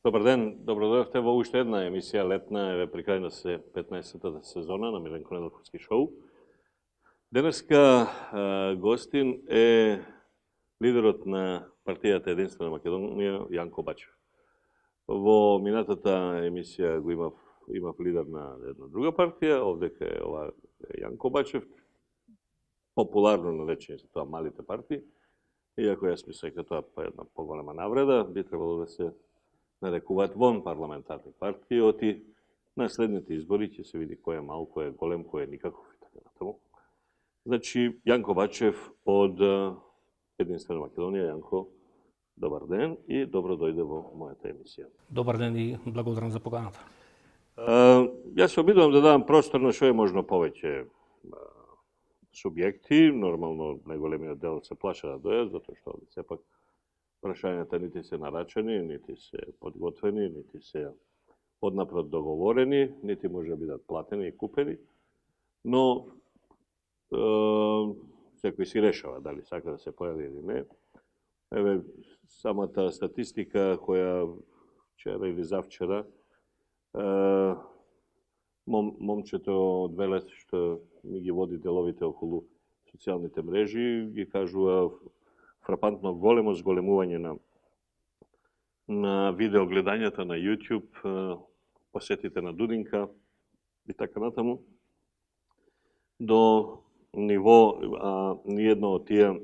Добар ден, добродојавте во уште една емисија летна, еве при крај на се 15-та сезона на Миленко Неделковски шоу. Денеска гостин е лидерот на партијата Единствена Македонија, Јанко Бачев. Во минатата емисија го имав лидер на една друга партија, овдека е ова Јанко Бачев, популарно наречени се тоа малите партии, иако јас мислам дека тоа е една поголема навреда, би требало да се нарекуваат вон парламентарни партии, оти на следните избори ќе се види кој е мал, кој е голем, кој е никаков и така натаму. Значи, Јанко Бачев од Единствена Македонија. Јанко, добар ден и добро дојде во мојата емисија. Добар ден и благодарам за поканата. Јас се обидувам да давам простор на што е можно повеќе субјекти, нормално најголемиот дел се плаша да дојат, затоа што сепак прашањата нити се нарачани, нити се подготвени, нити се однапред договорени, нити може да бидат платени и купени, но секој си решава дали сака да се појави или не. Еве, самата статистика која вчера или завчера момчето од Велес што ми ги води деловите околу социјалните мрежи ги кажува фрапантно големо зголемување на видеогледањата на YouTube, посетите на Дудинка и така натаму, до ниво, ниедно од тие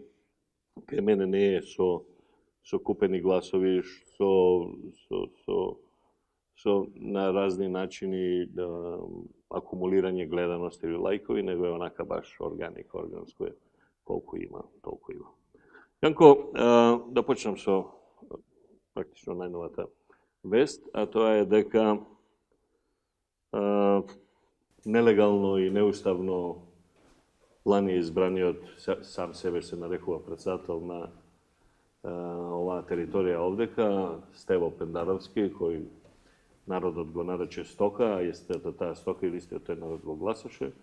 кај мене не е со купени гласови, со на разни начини акумулирање гледаност или лајкови, него е онака баш органско е, колку има, толку има. Јанко, да почнам со практично најновата вест, а тоа е дека нелегално и неуставно лани избраниот сам себе се нарекува председател на оваа територија овдека, Стево Пендаровски, кој народот го нарече стока, а истата таа стока или истиот тој народ го гласаше,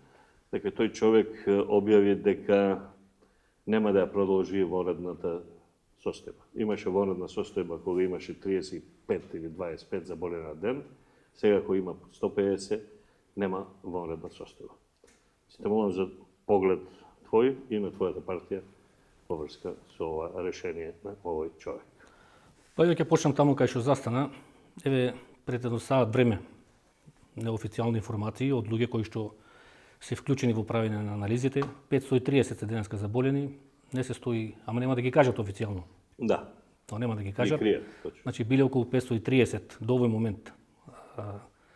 дека тој човек објави дека нема да ја продолжи вонредната состојба. Имаше вонредна состојба кога имаше 35 или 25 заболени на ден, сега кога има 150, нема вонредна состојба. Се те молам за поглед твој и на твојата партија во врска со ова решение на овој човек. Па ќе почнам таму кај што застана. Еве, пред едно саат време неофицијални информации од луѓе кои што се вклучени во правење на анализите, 530 се денеска заболени, не се стои, ама нема да ги кажат официјално. Да. Тоа нема да ги кажат. Ги кријат, точно. Значи биле околу 530 до овој момент.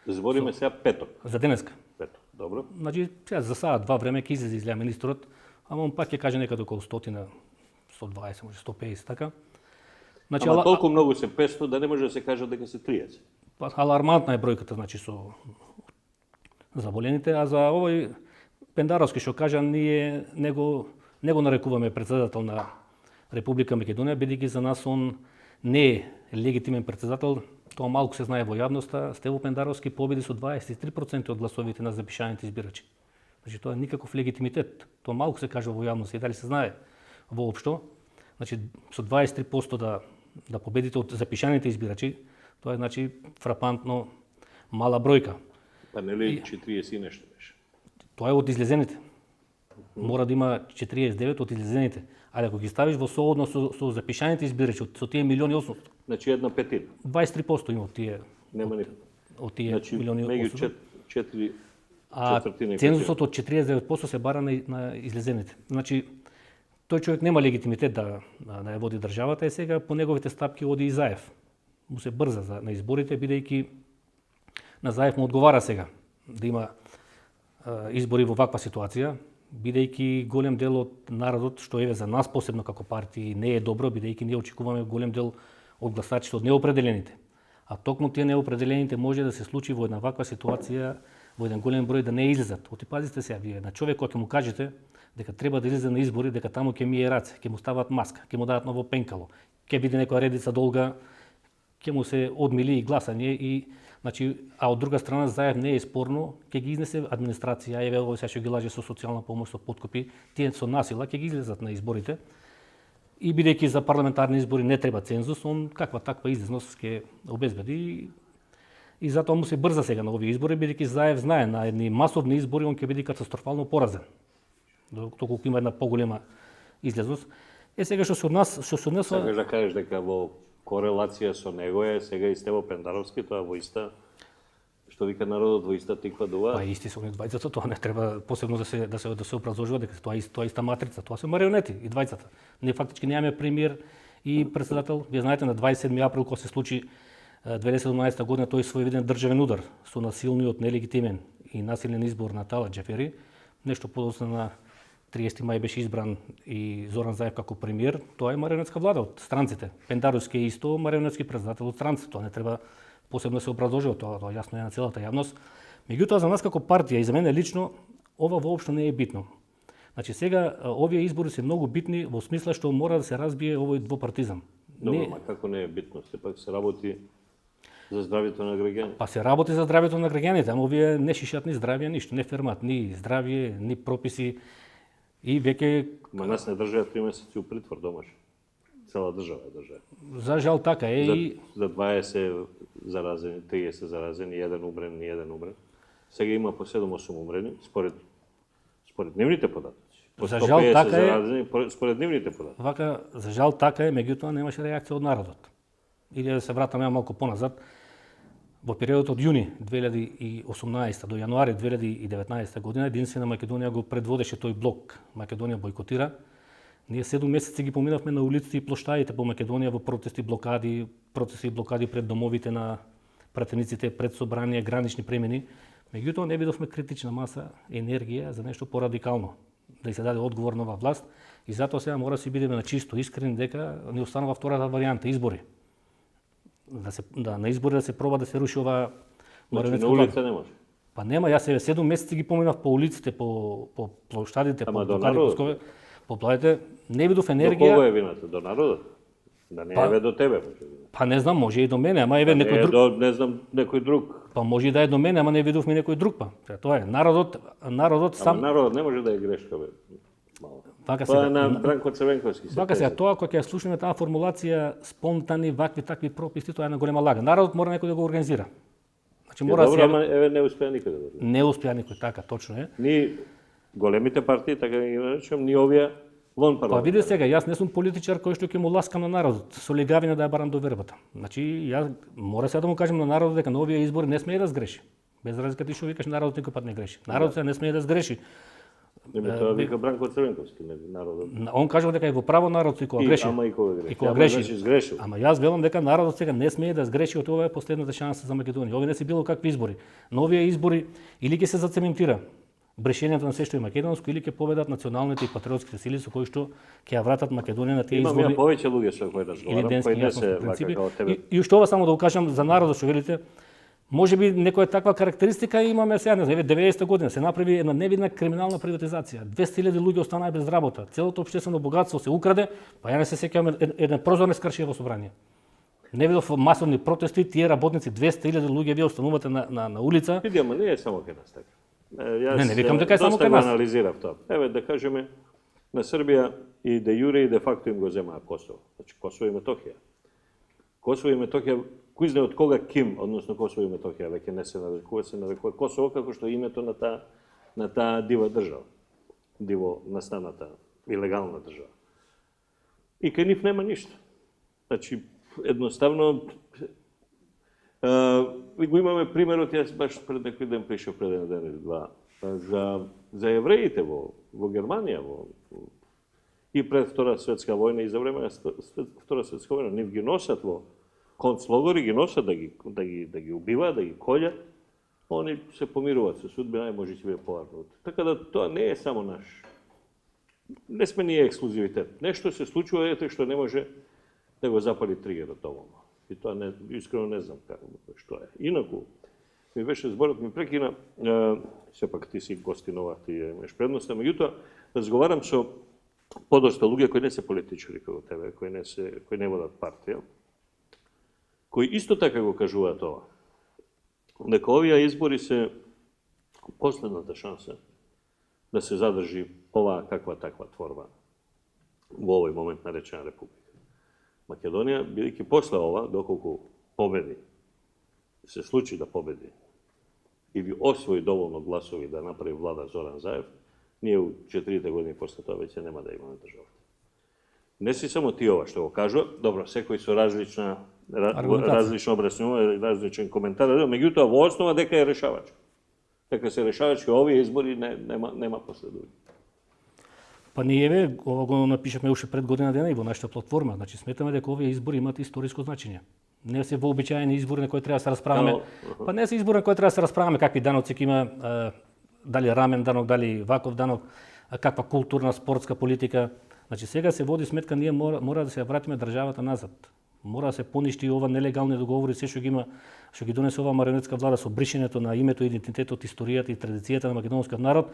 Збориме сега петок. За денеска. Петок, добро. Значи сега за саат два време ќе излезе излеа министрот, ама он пак ќе каже некаде околу 100, 120, може 150 така. Значи, ама толку многу се 500 да не може да се каже дека се 30. Па алармантна е бројката, значи со заболените, а за овој Пендаровски што кажа, ние него нарекуваме председател на Република Македонија, бидејќи за нас он не е легитимен председател. Тоа малку се знае во јавноста. Стево Пендаровски победи со 23% од гласовите на запишаните избирачи. Значи тоа е никаков легитимитет. Тоа малку се кажува во јавноста и дали се знае воопшто. Значи со 23% да победите од запишаните избирачи, тоа е значи фрапантно мала бројка. Па нели 40 и нешто беше? Тоа е од излезените. Мора да има 49 од излезените. Ali ако ги ставиш во соодно со запишаните избирачи, со тие 1.800.000. Значи една петина. 23% има од тие. Нема ни. Од тие значи, 1.800.000. 4 А цензусот од 49% се бара на излезените. Значи тој човек нема легитимитет да ја води државата и сега по неговите стапки оди и Заев. Му се брза на изборите, бидејќи на Заев му одговара сега да има избори во ваква ситуација, бидејќи голем дел од народот, што еве за нас посебно како партии не е добро, бидејќи ние очекуваме голем дел од гласачите од неопределените. А токму тие неопределените може да се случи во една ваква ситуација, во еден голем број да не излезат. Оти пазите се, вие на човек кој ќе му кажете дека треба да излезе на избори, дека таму ќе мие раце, ќе му стават маска, ќе му дадат ново пенкало, ќе биде некоја редица долга, ќе му се одмили и гласање и значи, а од друга страна Заев не е спорно, ќе ги изнесе администрација, еве овој сега што ги лаже со социјална помош, со подкупи, тие со насила ќе ги излезат на изборите. и бидејќи за парламентарни избори не треба цензус, он каква таква излезност ќе обезбеди и затоа му се брза сега на овие избори, бидејќи Заев знае на едни масовни избори он ќе биде катастрофално поразен. Доколку има една поголема излезност. Сега што се однесува... Сакаш да кажеш дека во корелација со него е сега и Стево Пендаровски, тоа во иста, што вика народот, во иста тиква дува. Па исти со двајцата, тоа не треба посебно да се образложува дека тоа е иста матрица, тоа се марионети и двајцата. Ние фактички немаме премиер и председател. Вие знаете на 27 април кога се случи 2017 година тој своевиден државен удар со насилниот, нелегитимен и насилен избор на Талат Џафери, нешто подоцна на 30 мај беше избран и Зоран Заев како премиер, тоа е марионетска влада од странците. Пендаровски е исто марионетски председател од странците, тоа не треба посебно се образложува, тоа јасно е на целата јавност. Меѓутоа за нас како партија и за мене лично ова воопшто не е битно. Значи сега овие избори се многу битни во смисла што мора да се разбие овој двопартизам. Добро, ма како не е битно, сепак се работи за здравјето на граѓаните. Па се работи за здравјето на граѓаните, ама овие не шишат ни здравје ништо, не фермат ни здравје, ни прописи и веќе... Ма нас не држаат 3 месеци у притвор домаш. Цела држава е држава. За жал така е и... За 20 заразени, 30 заразени, 1 умрен, ни 1 умрен. Сега има по 7-8 умрени, според нивните податоци. По 150 така заразени, според нивните податоци. Вака, за жал така е, меѓутоа немаше реакција од народот. Или да се вратаме малку поназад, во периодот од јуни 2018 до јануари 2019 година Единствена Македонија го предводеше тој блок. Македонија бойкотира. Ние 7 месеци ги поминавме на улиците и плоштадите по Македонија во протести и блокади пред домовите на пратениците, пред собрание, гранични премини. Меѓутоа не видовме критична маса енергија за нешто порадикално, да се даде одговор на оваа власт и затоа сега мора да си бидеме на чисто искрени дека не останува втората варијанта избори. На избори да се проба да се руши оваа марионетска власт. На улица не може. Па нема, јас 7 месеци ги поминав по улиците, по плоштадите, по блокади, по плаите, не видов енергија. До кого е вината? До народот? Да не е до тебе, може би. Па не знам, може и до мене, ама еве некој друг. Не знам, некој друг. Па може и да е до мене, ама не видовме некој друг па. Тоа е народот сам. Ама народот не може да е грешка бе. Мало. Тоа е на Бранко Црвенковски. Вака сега тоа кога ќе слушнеме таа формулација спонтани вакви такви прописи, тоа е една голема лага. Народот мора некој да го организира. Значи мора добро, ама еве не успеа никој да го. Не успеа никој, така точно е. Ни големите партии, така ги наречам, ни овие вон парламент. Па види сега, јас не сум политичар кој што ќе му ласкам на народот, со легавина да ја барам до вербата. Значи ја мора сега да му кажем на народот дека на овие избори не смее да сгреши. Без разлика ти што викаш народот никој пат не греши. Народот сега не смее да сгреши. Тоа вика Бранко Црвенковски, народот. Он кажува дека е во право народот и кога греши. Ама и кога греши. И кога греши. Ама јас велам дека народот сега не смее да сгреши, од ова е последната шанса за Македонија. Овие не се било какви избори. Но овие избори или ќе се зацементира брешењето на се што е македонско или ќе победат националните и патриотските сили со кои што ќе ја вратат Македонија на тие избори. Имаме повеќе луѓе со кои разговарам, кои не се вака како тебе. И уште ова само да укажам за народот што велите. Можеби некоја таква карактеристика имаме сега, не знам, 90-та година се направи една невидна криминална приватизација. 200.000 луѓе останаа без работа. Целото општествено богатство се украде, па ја не се сеќавам еден прозор не скршија во собрание. Не видов масовни протести, тие работници 200.000 луѓе вие останувате на улица. Види, ама не е само кај нас така. Не викам дека е само кај нас. Анализирав тоа. Еве да кажеме на Србија и де јуре и де факто им го земаа Косово. Значи Косово и Метохија. Косово и Метохија, кој знае од кога Ким, односно Косово и Метохија, веќе не се нарекува Косово како што е името на таа дива држава. Диво настаната илегална држава. И кај нив нема ништо. Значи едноставно го имаме примерот, јас баш пред некој ден пришов, пред еден ден или два, за евреите во Германија, и пред Втора светска војна и за време на Втора светска војна, нив ги носат во концлогори, ги носат да ги убиваат, да ги колјат, они се помируваат со судбина и може ќе биде поварно. Така да тоа не е само наш. Не сме ние ексклузивитет. Нешто се случува, ете што не може да го запали тригерот овома. И тоа искрено не знам што е. Инаку, ми беше зборот, ми прекина, сепак ти си гостин ова, ти имаш предноста, меѓутоа, разговарам со подоста луѓе кои не се политичари како тебе, кои не водат партија, кои исто така го кажуваат ова. Дека овие избори се последната шанса да се задржи оваа каква таква творба u ovoj moment narečena republika. Makedonija, бидејќи после ова, доколку победи, се случи да победи, или освои доволно гласови да направи влада Зоран Заев, ние у 4 години после тоа веќе нема да имаме држава. Не си само ти ова што го кажува, добро, секој со различно обраснување, различен коментар, меѓутоа во основа дека е решавачко. Дека се решавачки овие избори нема последување. Па ние ова го напишавме уште пред година дена и во нашата платформа. Значи сметаме дека овие избори имаат историско значење. Не се вообичаени избори на кои треба да се расправаме. Па не се избори на кои треба да се расправаме какви даноци ќе има, дали рамен данок, дали ваков данок, каква културна, спортска политика. Значи сега се води сметка, ние мора да се вратиме државата назад. Мора да се поништи ова нелегални договори, се што ги има, што ги донесе ова марионетска влада со бришењето на името, идентитетот, историјата и традицијата на македонскиот народ.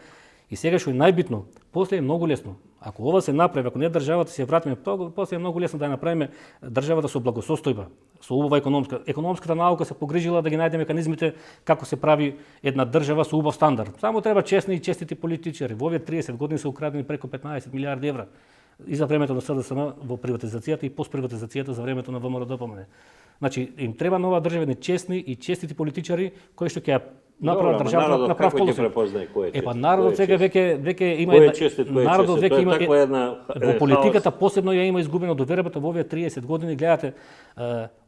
И сега што е најбитно, после е многу лесно. Ако ова се направи, ако не државата се вратиме, после е многу лесно да ја направиме државата со благосостојба, со убава економската наука се погрижила да ги најде механизмите како се прави една држава со убав стандард. Само треба честни и честити политичари. Во овие 30 години се украдени преку 15 милиарди евра и за времето на СДСМ во приватизацијата и постприватизацијата за времето на ВМРО-ДПМН. Значи им треба нова држава, честни и честити политичари кои што ќе направат државата на прав колосек. Па народот сега веќе има народот веќе има во политиката посебно ја има изгубено довербата во овие 30 години. Гледате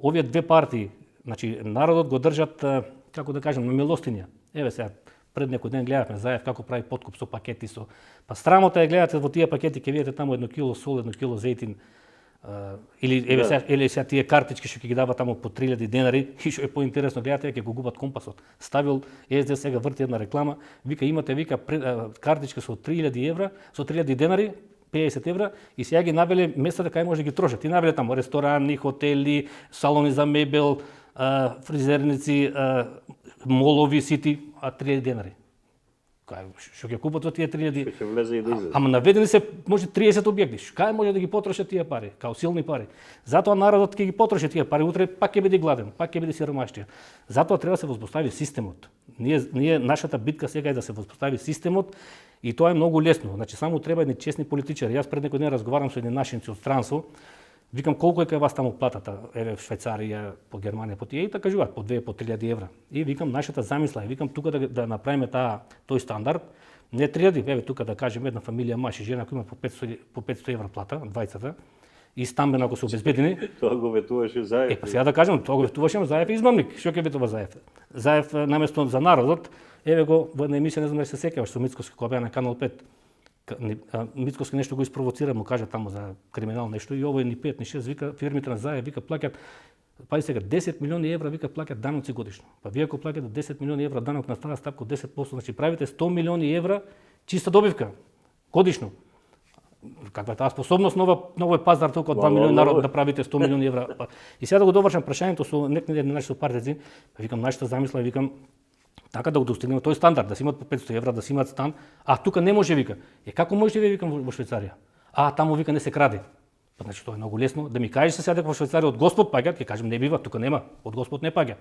овие две партии, значи народот го држат, како да кажем, на милостинја. Еве сега пред некој ден гледавме Заев како прави подкуп со пакети со. Па срамота е, гледате во тие пакети ќе видите таму 1 кило сол, 1 кило зејтин, или сега тие картички што ќе ги дава таму по 3000 денари, и што е поинтересно, гледате ќе го губат компасот. Ставил СД сега врти една реклама, вика имате картичка со 3000 евра, со 3000 денари, 50 евра, и сега ги навели местата кај може да ги трошат. И навели таму ресторани, хотели, салони за мебел, фризерници, молови, сити, а 3000 денари. Што ќе купат од тие 3000? Ќе влезе и да излезе. Ама наведени се може 30 објекти. Кај може да ги потрошат тие пари, као силни пари. Затоа народот ќе ги потроши тие пари, утре пак ќе биде гладен, пак ќе биде сиромаштија. Затоа треба да се воспостави системот. Ние нашата битка сега е да се воспостави системот и тоа е многу лесно. Значи само треба едни честни политичари. Јас пред некој ден разговарам со едни нашинци од странство. Викам колку е кај вас таму платата, еве в Швајцарија, по Германија, по тие, и така кажуваат по 2 по 3000 евра. И викам нашата замисла, викам тука да направиме тој стандард, не 3000, еве тука да кажеме една фамилија маж и жена која има по 500 евра плата, двајцата, и стамбено ако се обезбедени. Тоа го ветуваше Заев. Па сега да кажам, тоа го ветуваше Заев измамник. Што ќе ветува Заев? Заев наместо за народот, еве го во една емисија, не знам дали се сеќаваш, со Мицковски кога беа на Канал 5. Мицковски нешто го испровоцира, му кажа таму за криминал нешто, и овој ни 5 ни 6 вика фирмите на Заев вика плаќаат, па и сега 10 милиони евра вика плаќаат даноци годишно. Па вие ако плаќате 10 милиони евра данок на таа стапка 10%, значи правите 100 милиони евра чиста добивка годишно. Каква е таа способност новој пазар толку од 2 милиони народ да правите 100 милиони евра. И сега да го довршам прашањето со некои наши сопартнери, викам нашата замисла, викам така да го достигнеме тој стандард, да си имат по 500 евра, да си имат стан, а тука не може вика. Како можете вие викам во Швајцарија? Таму вика не се краде. Па значи тоа е многу лесно, да ми кажеш сега дека во Швајцарија од Господ паѓа, ќе кажем не бива, тука нема, од Господ не паѓа.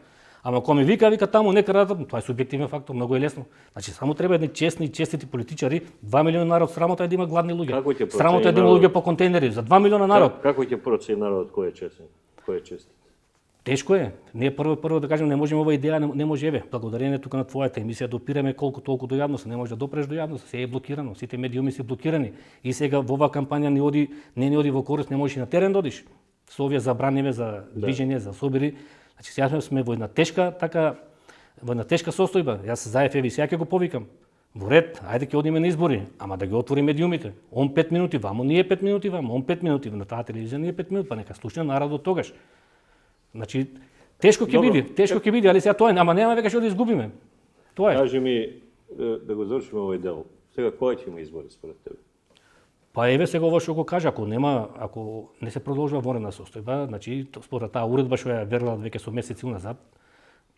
Ама кога ми вика таму не крадат, тоа е субјективен фактор, многу е лесно. Значи само треба едни честни и честити политичари, 2 милиони народ, срамота е да има гладни луѓе. Срамота е да има луѓе по контейнери за 2 милиона народ. Како ќе процени народот кој е честен, кој е честит? Тешко е. Ние прво да кажем не можеме ова идеја, не може еве. Благодарение тука на твојата емисија допираме колку толку до јавност, не може да допреш до јавност, се е блокирано, сите медиуми се блокирани. И сега во оваа кампања не ни оди во корист, не можеш и на терен да одиш. Со овие забраниве за движење, за собири. Значи сега сме во една тешка состојба. Јас Заев еве сега ќе го повикам. Во ред, ајде ќе одиме на избори, ама да ги отвори медиумите. Он 5 минути вамо, ние 5 минути вамо, он 5 минути на таа телевизија, ние 5 минути, па нека слушне народот тогаш. Значи, тешко ќе биде, али сега тоа е, ама нема веќе што да изгубиме. Тоа е. Кажи ми, да го завршиме овој дел, сега кој ќе има избори според тебе? Па еве сега ова што го кажа, ако не се продолжува вонредна состојба, значи според таа уредба што ја верила веќе со месеци уназад,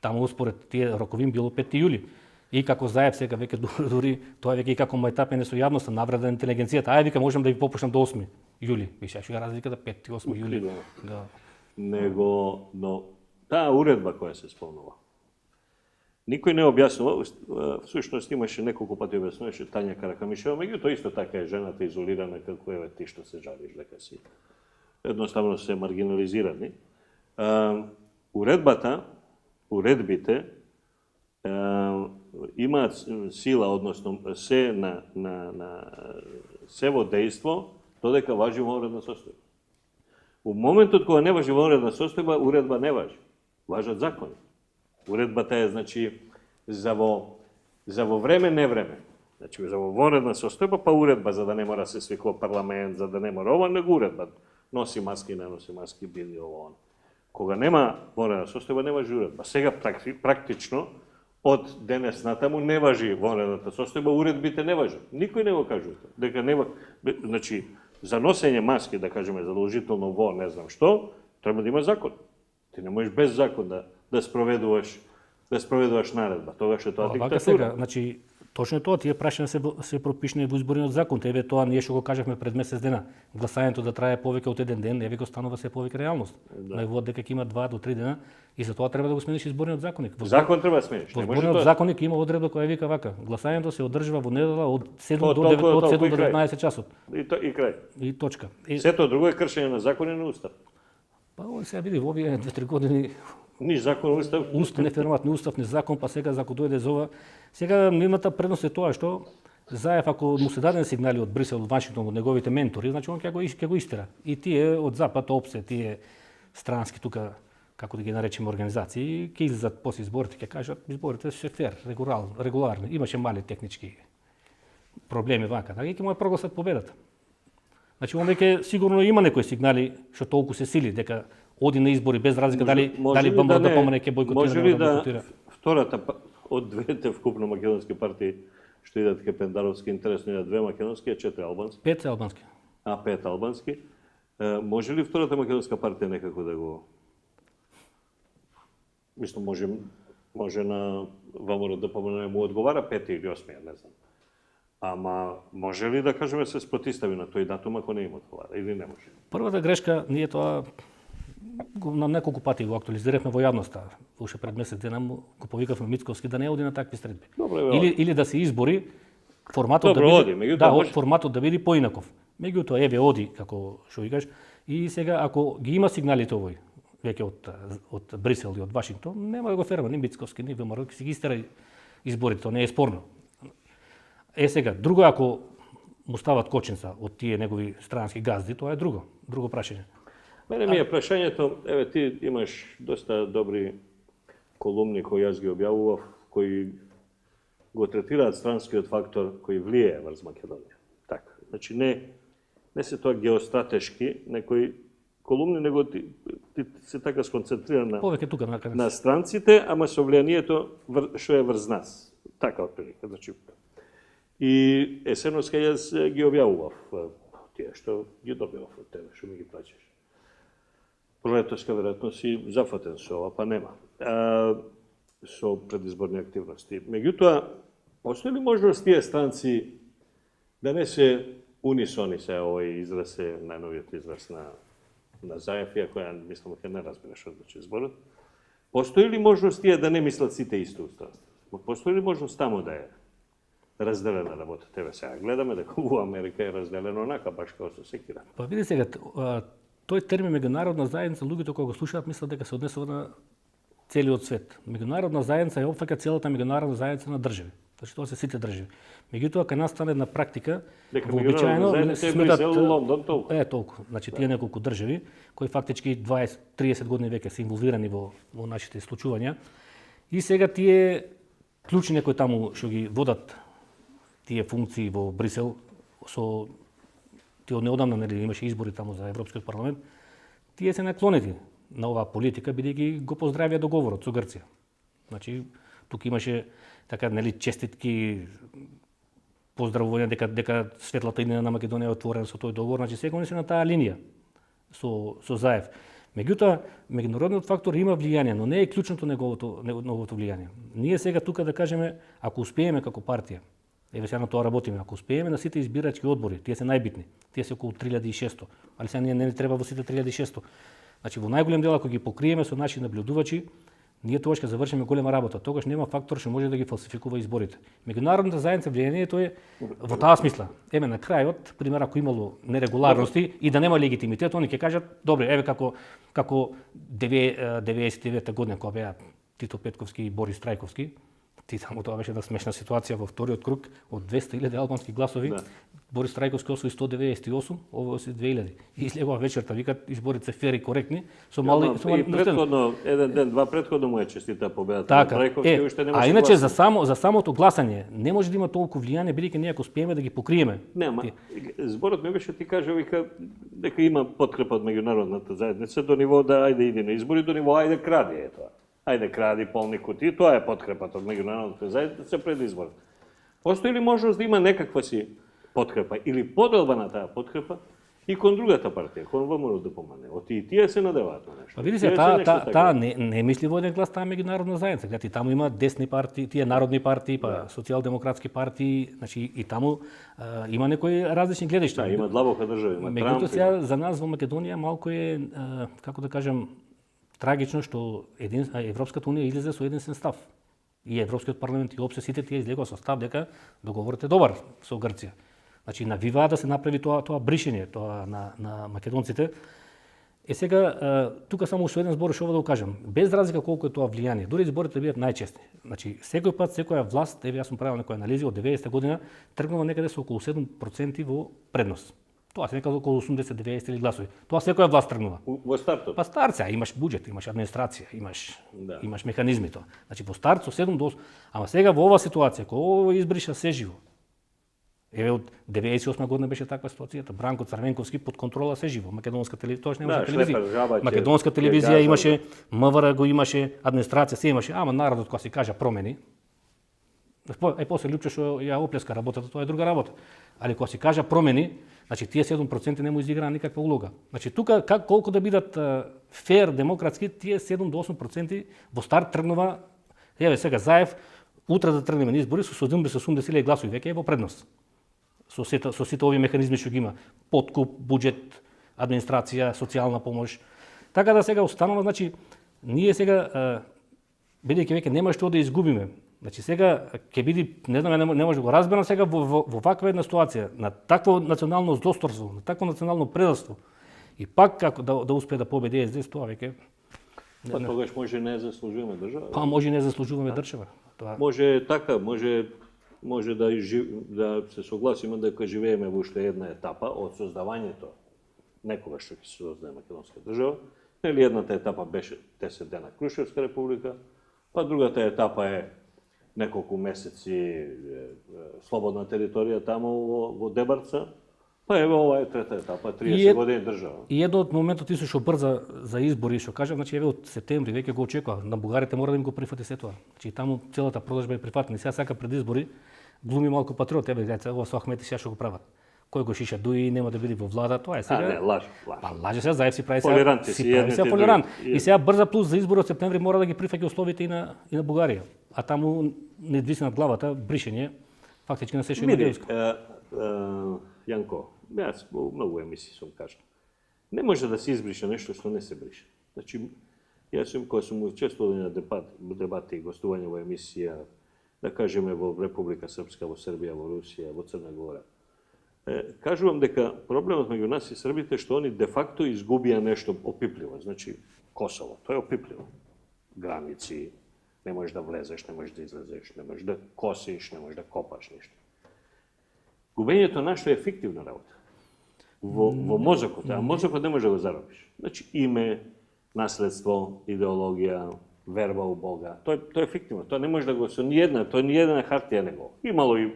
таму според тие рокови било 5 јули. И како Заев сега веќе дури тоа веќе и како мајтапење со јавноста, навреда на интелигенцијата. Ајде вика можам да ви попушам до 8 јули. Више што ја разлика да 5 и 8 јули. Да. Но таа уредба која се спомнува, Никој не објаснува, всушност имаше неколку пати објаснуваше Тања Каракамишева, меѓутоа исто така е жената изолирана како еве ти што се жалиш дека си. Едноставно се маргинализирани. Уредбите имаат сила, односно се се во дејство додека важи вонредна состојба. У моментот кога не важи вонредна состојба, уредба не важи. Важат закони. Уредбата е, значи, за во време, не време. Значи, за во вонредна состојба, па уредба, за да не мора се свикува парламент, за да не мора ова, него уредба. Носи маски, не носи маски, биди ово. Кога нема вонредна состојба, не важи уредба. Сега, практично, од денес натаму не важи вонредната состојба, уредбите не важат. Никој не го кажува. Дека не значи, за носење маски, да кажеме, задолжително во не знам што, треба да има закон. Ти не можеш без закон да спроведуваш наредба. Тогаш е тоа диктатура. Сега, значи, точно тоа, тие прашања се пропишани во изборниот закон. Еве тоа ние што го кажавме пред месец дена. Гласањето да трае повеќе од еден ден, еве го станува се повеќе реалност. Највод дека ќе има 2 до 3 дена и за тоа треба да го смениш изборниот законник. Закон треба да смениш. Во изборниот законник има одредба која вика вака: гласањето се одржува во недела од 7 до 19 часот. И крај. И точка. Сето друго е кршење на закони на устав. Па сега види во овие 2-3 години Ни закон, устав. Не фермат, ни устав, ни закон, па сега ако дојде за ова. Сега нивната предност е тоа што Заев, ако му се даден сигнали од Брисел, од Вашингтон, од неговите ментори, значи он ќе го истера. И тие од Запад, опсе, тие странски тука, како да ги наречеме организации, ќе излезат после изборите, ќе кажат изборите се фер, регуларни. Имаше мали технички проблеми вака, да ќе му ја прогласат победата. Значи, он веќе сигурно има некои сигнали што толку се сили дека оди на избори без разлика дали БМР да помине ќе бојкотира. Може ли да втората од двете вкупно македонски партии што идат ке Пендаровски, интересно идат 2 македонски, а 4 албански? 5 албански. 5 албански. Може ли втората македонска партија некако да го... Мислам, може на ВМРО да помине му одговара 5 или 8, не знам. Ама може ли да кажеме се спротистави на тој датум ако не им одговара или не може? Првата грешка, ние тоа на неколку пати го актуализирахме во јавноста. Уште пред месец дена го повикавме Мицковски да не оди на такви средби. Или да се избори форматот форматот да биде поинаков. Меѓутоа еве оди како што викаш и сега ако ги има сигналите овој веќе од Брисел и од Вашингтон, нема да го ферма ни Мицковски ни ВМРО, ќе си ги истера изборите, тоа не е спорно. Сега, друго ако му стават коченца од тие негови странски газди, тоа е друго прашање. Мене ми е прашањето, еве ти имаш доста добри колумни кои јас ги објавував, кои го третираат странскиот фактор кој влијае врз Македонија. Така, значи не се тоа геостратешки некои колумни, него ти се така сконцентриран на странците, ама со влијанието што е врз нас. Така отприлика, значи. И есеноска јас ги објавував тие што ги добивав од тебе, што ми ги плаќаш. Пролетоска веројатно си зафатен со ова, па нема. Со предизборни активности. Меѓутоа, постои ли можност тие странци да не се унисони се овој израз е најновиот израз на Заев, иако ја мислам дека не разбираш што значи зборот. Постои ли можност тие да не мислат сите исто устранство? Постои ли можност таму да е разделена работа? Тебе сега гледаме дека во Америка е разделено онака, баш како со секира. Па види сега, тој термин меѓународна заедница, луѓето кога го слушаат мислат дека се однесува на целиот свет. Меѓународна заедница е опфаќа целата меѓународна заедница на држави. Значи тоа се сите држави. Меѓутоа кај нас стане една практика, вообичаено сметат Лондон толку. Толку. Значи тие неколку држави кои фактички 20-30 години веќе се инволвирани во нашите случувања. И сега тие клучни кои таму што ги водат тие функции во Брисел со тие неодамна нели имаше избори таму за Европскиот парламент, тие се наклонети на оваа политика бидејќи го поздравија договорот со Грција. Значи тука имаше така нели честитки, поздравувања дека светлата иднина на Македонија е отворена со тој договор, значи сега они се на таа линија со Заев. Меѓутоа, меѓународниот фактор има влијание, но не е клучното неговото влијание. Ние сега тука да кажеме, ако успееме како партија, еве сега на тоа работиме, ако успееме на сите избирачки одбори, тие се најбитни, тие се околу 3600, али сега ние не треба во сите 3600. Значи во најголем дел ако ги покриеме со наши наблюдувачи, ние тогаш ќе завршиме голема работа. Тогаш нема фактор што може да ги фалсификува изборите. Меѓународната заедница влијанието е во таа смисла. Еве на крајот, пример ако имало нерегуларности и да нема легитимитет, они ќе кажат, добре, еве како 99 година кога беа Тито Петковски и Борис Трајковски, таму тоа беше една смешна ситуација во вториот круг од 200.000 албански гласови. Да. Борис Трајковски освои 198, ово се 2000. И излегува вечерта, викат изборите се фер и коректни, со мали и претходно еден ден, два претходно му е честита победата така, на Трајковски, уште немаше. А иначе за самото гласање не може да има толку влијание бидејќи ние ако успееме да ги покриеме. Нема. Зборот ми беше ти кажа вика дека има подкрепа од меѓународната заедница до ниво да ајде иди на избори, до ниво ајде кради е тоа. Ајде кради полни кутии, тоа е подкрепата од меѓународната заедница пред изборот. Постои ли можност да има некаква си подкрепа или поделба на таа подкрепа и кон другата партија, кон ВМРО да помане? Оти и тие се надеваат на нешто. Па видите, таа не мисли во еден глас таа меѓународна заедница. Гледате, таму има десни партии, тие народни партии, па социјалдемократски партии, значи и таму има некои различни гледишта. Да, има длабока држава, има Трамп. Меѓутоа сега за нас во Македонија малку е како да кажам трагично што Европската унија излезе со единствен став. И Европскиот парламент и опсе сите тие излегува со став дека договорот е добар со Грција. Значи навиваа да се направи тоа бришење тоа на македонците. Сега тука само уште еден збор што да го кажам. Без разлика колку е тоа влијание, дури изборите бидат најчести. Значи секој пат секоја власт, еве јас сум правил некои анализи од 90-та година, тргнува некаде со околу 7% во предност. Тоа се некаде околу 80-90 гласови. Тоа секоја власт тргнува. Во стартот. Па старт имаш буџет, имаш администрација, имаш механизми тоа. Значи во старт со 7 до 8. Ама сега во оваа ситуација, кога ово избриша се живо. Еве од 98 година беше таква ситуацијата. Бранко Црвенковски под контрола се живо. Македонска телевизија, тоа немаше телевизија. Македонска телевизија имаше, МВР го имаше, администрација се имаше, ама народот кога си кажа промени. После Лјупче што ја оплеска работата, тоа е друга работа. Али кога си кажа промени, значи тие 7% не му изиграа никаква улога. Значи тука колку да бидат фер, демократски, тие 7 до 8% во старт тргнува. Еве сега Заев утре да тргнеме на избори со 70-80 гласови, веќе е во предност. Со сите овие механизми што ги има, подкуп, буџет, администрација, социјална помош. Така да сега останува, значи ние сега бидејќи веќе нема што да изгубиме. Значи сега ќе биде, не знам, не може да го разберам сега во ваква една ситуација, на такво национално злосторство, на такво национално предавство. И пак како да успее да победи СДС, тоа веќе па тогаш може не заслужуваме држава. Па може не заслужуваме држава. Тоа може така, може да се согласиме дека живееме во уште една етапа од создавањето некогаш што ќе се создаде македонска држава. Нели едната етапа беше 10 дена Крушевска република, па другата етапа е неколку месеци слободна територија таму во Дебарца, па еве ова е трета етапа, 30 години држава. И едно од моментот исто што брза за избори, што кажам, значи еве од септември веќе го очекува, на бугарите мора да им го прифати се тоа. Значи таму целата продажба е прифатена. Сега сака пред избори глуми малку патриот, еве гледајте ова со Ахмети сега што го прават. Кој го шиша дуи не нема да биде во влада, тоа е сега. Не, лаж. Па лаже сега, Заев си прави сега толерант. И сега брза плюс за изборот септември мора да ги прифаќа условите и на Бугарија. А таму не виси над главата бришење фактички на се што има. Јанко, јас во многу емисии сум кажал. Не може да се избрише нешто што не се брише. Значи, јас кога сум учествувал на дебати и гостување во емисија, да кажеме во Република Српска, во Србија, во Русија, во Црна Гора, кажувам дека проблемот меѓу нас и србите што они де факто изгубија нешто опипливо. Значи, Косово, тоа е опипливо. Граници, не можеш да влезеш, не можеш да излезеш, не можеш да косиш, не можеш да копаш нешто. Губењето нашто е фиктивна работа. Во мозокот, а мозокот не може да го заробиш. Значи, име, наследство, идеологија, верба у Бога, тоа е фиктивно. Тоа не може да го со ниједна хартија не го. Имало и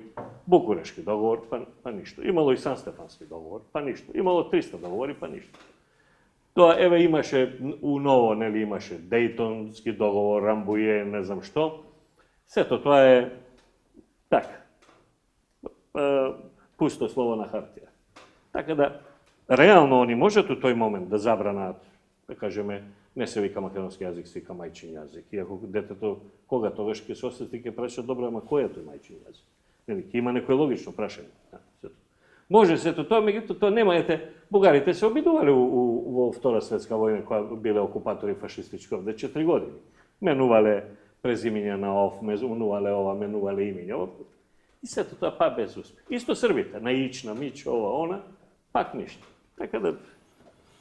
Букурешки договор, па ништо. Имало и Сан-Стефански договор, па ништо. Имало 300 договори, па ништо. Тоа еве имаше у ново, нели имаше Дејтонски договор, Рамбује, не знам што. Сето тоа е така. Пусто слово на хартија. Така да, реално они можат у тој момент да забранат, да кажеме, не се вика македонски јазик, се вика мајчин јазик. Иако детето, кога тогаш ќе се осети, ќе праша, добро, ама кој е тој мајчин јазик? Нели, ќе има некој логично прашање. Може сето тоа, меѓутоа тоа нема, бугарите се обидувале во Втора светска војна, кога биле окупатори фашистички овде 4 години. Менувале презимиња на ов, менувале ова, менувале имиња ов. И сето тоа па без успех. Исто Србите, на ич, на мич, ова, она, пак ништо. Така да,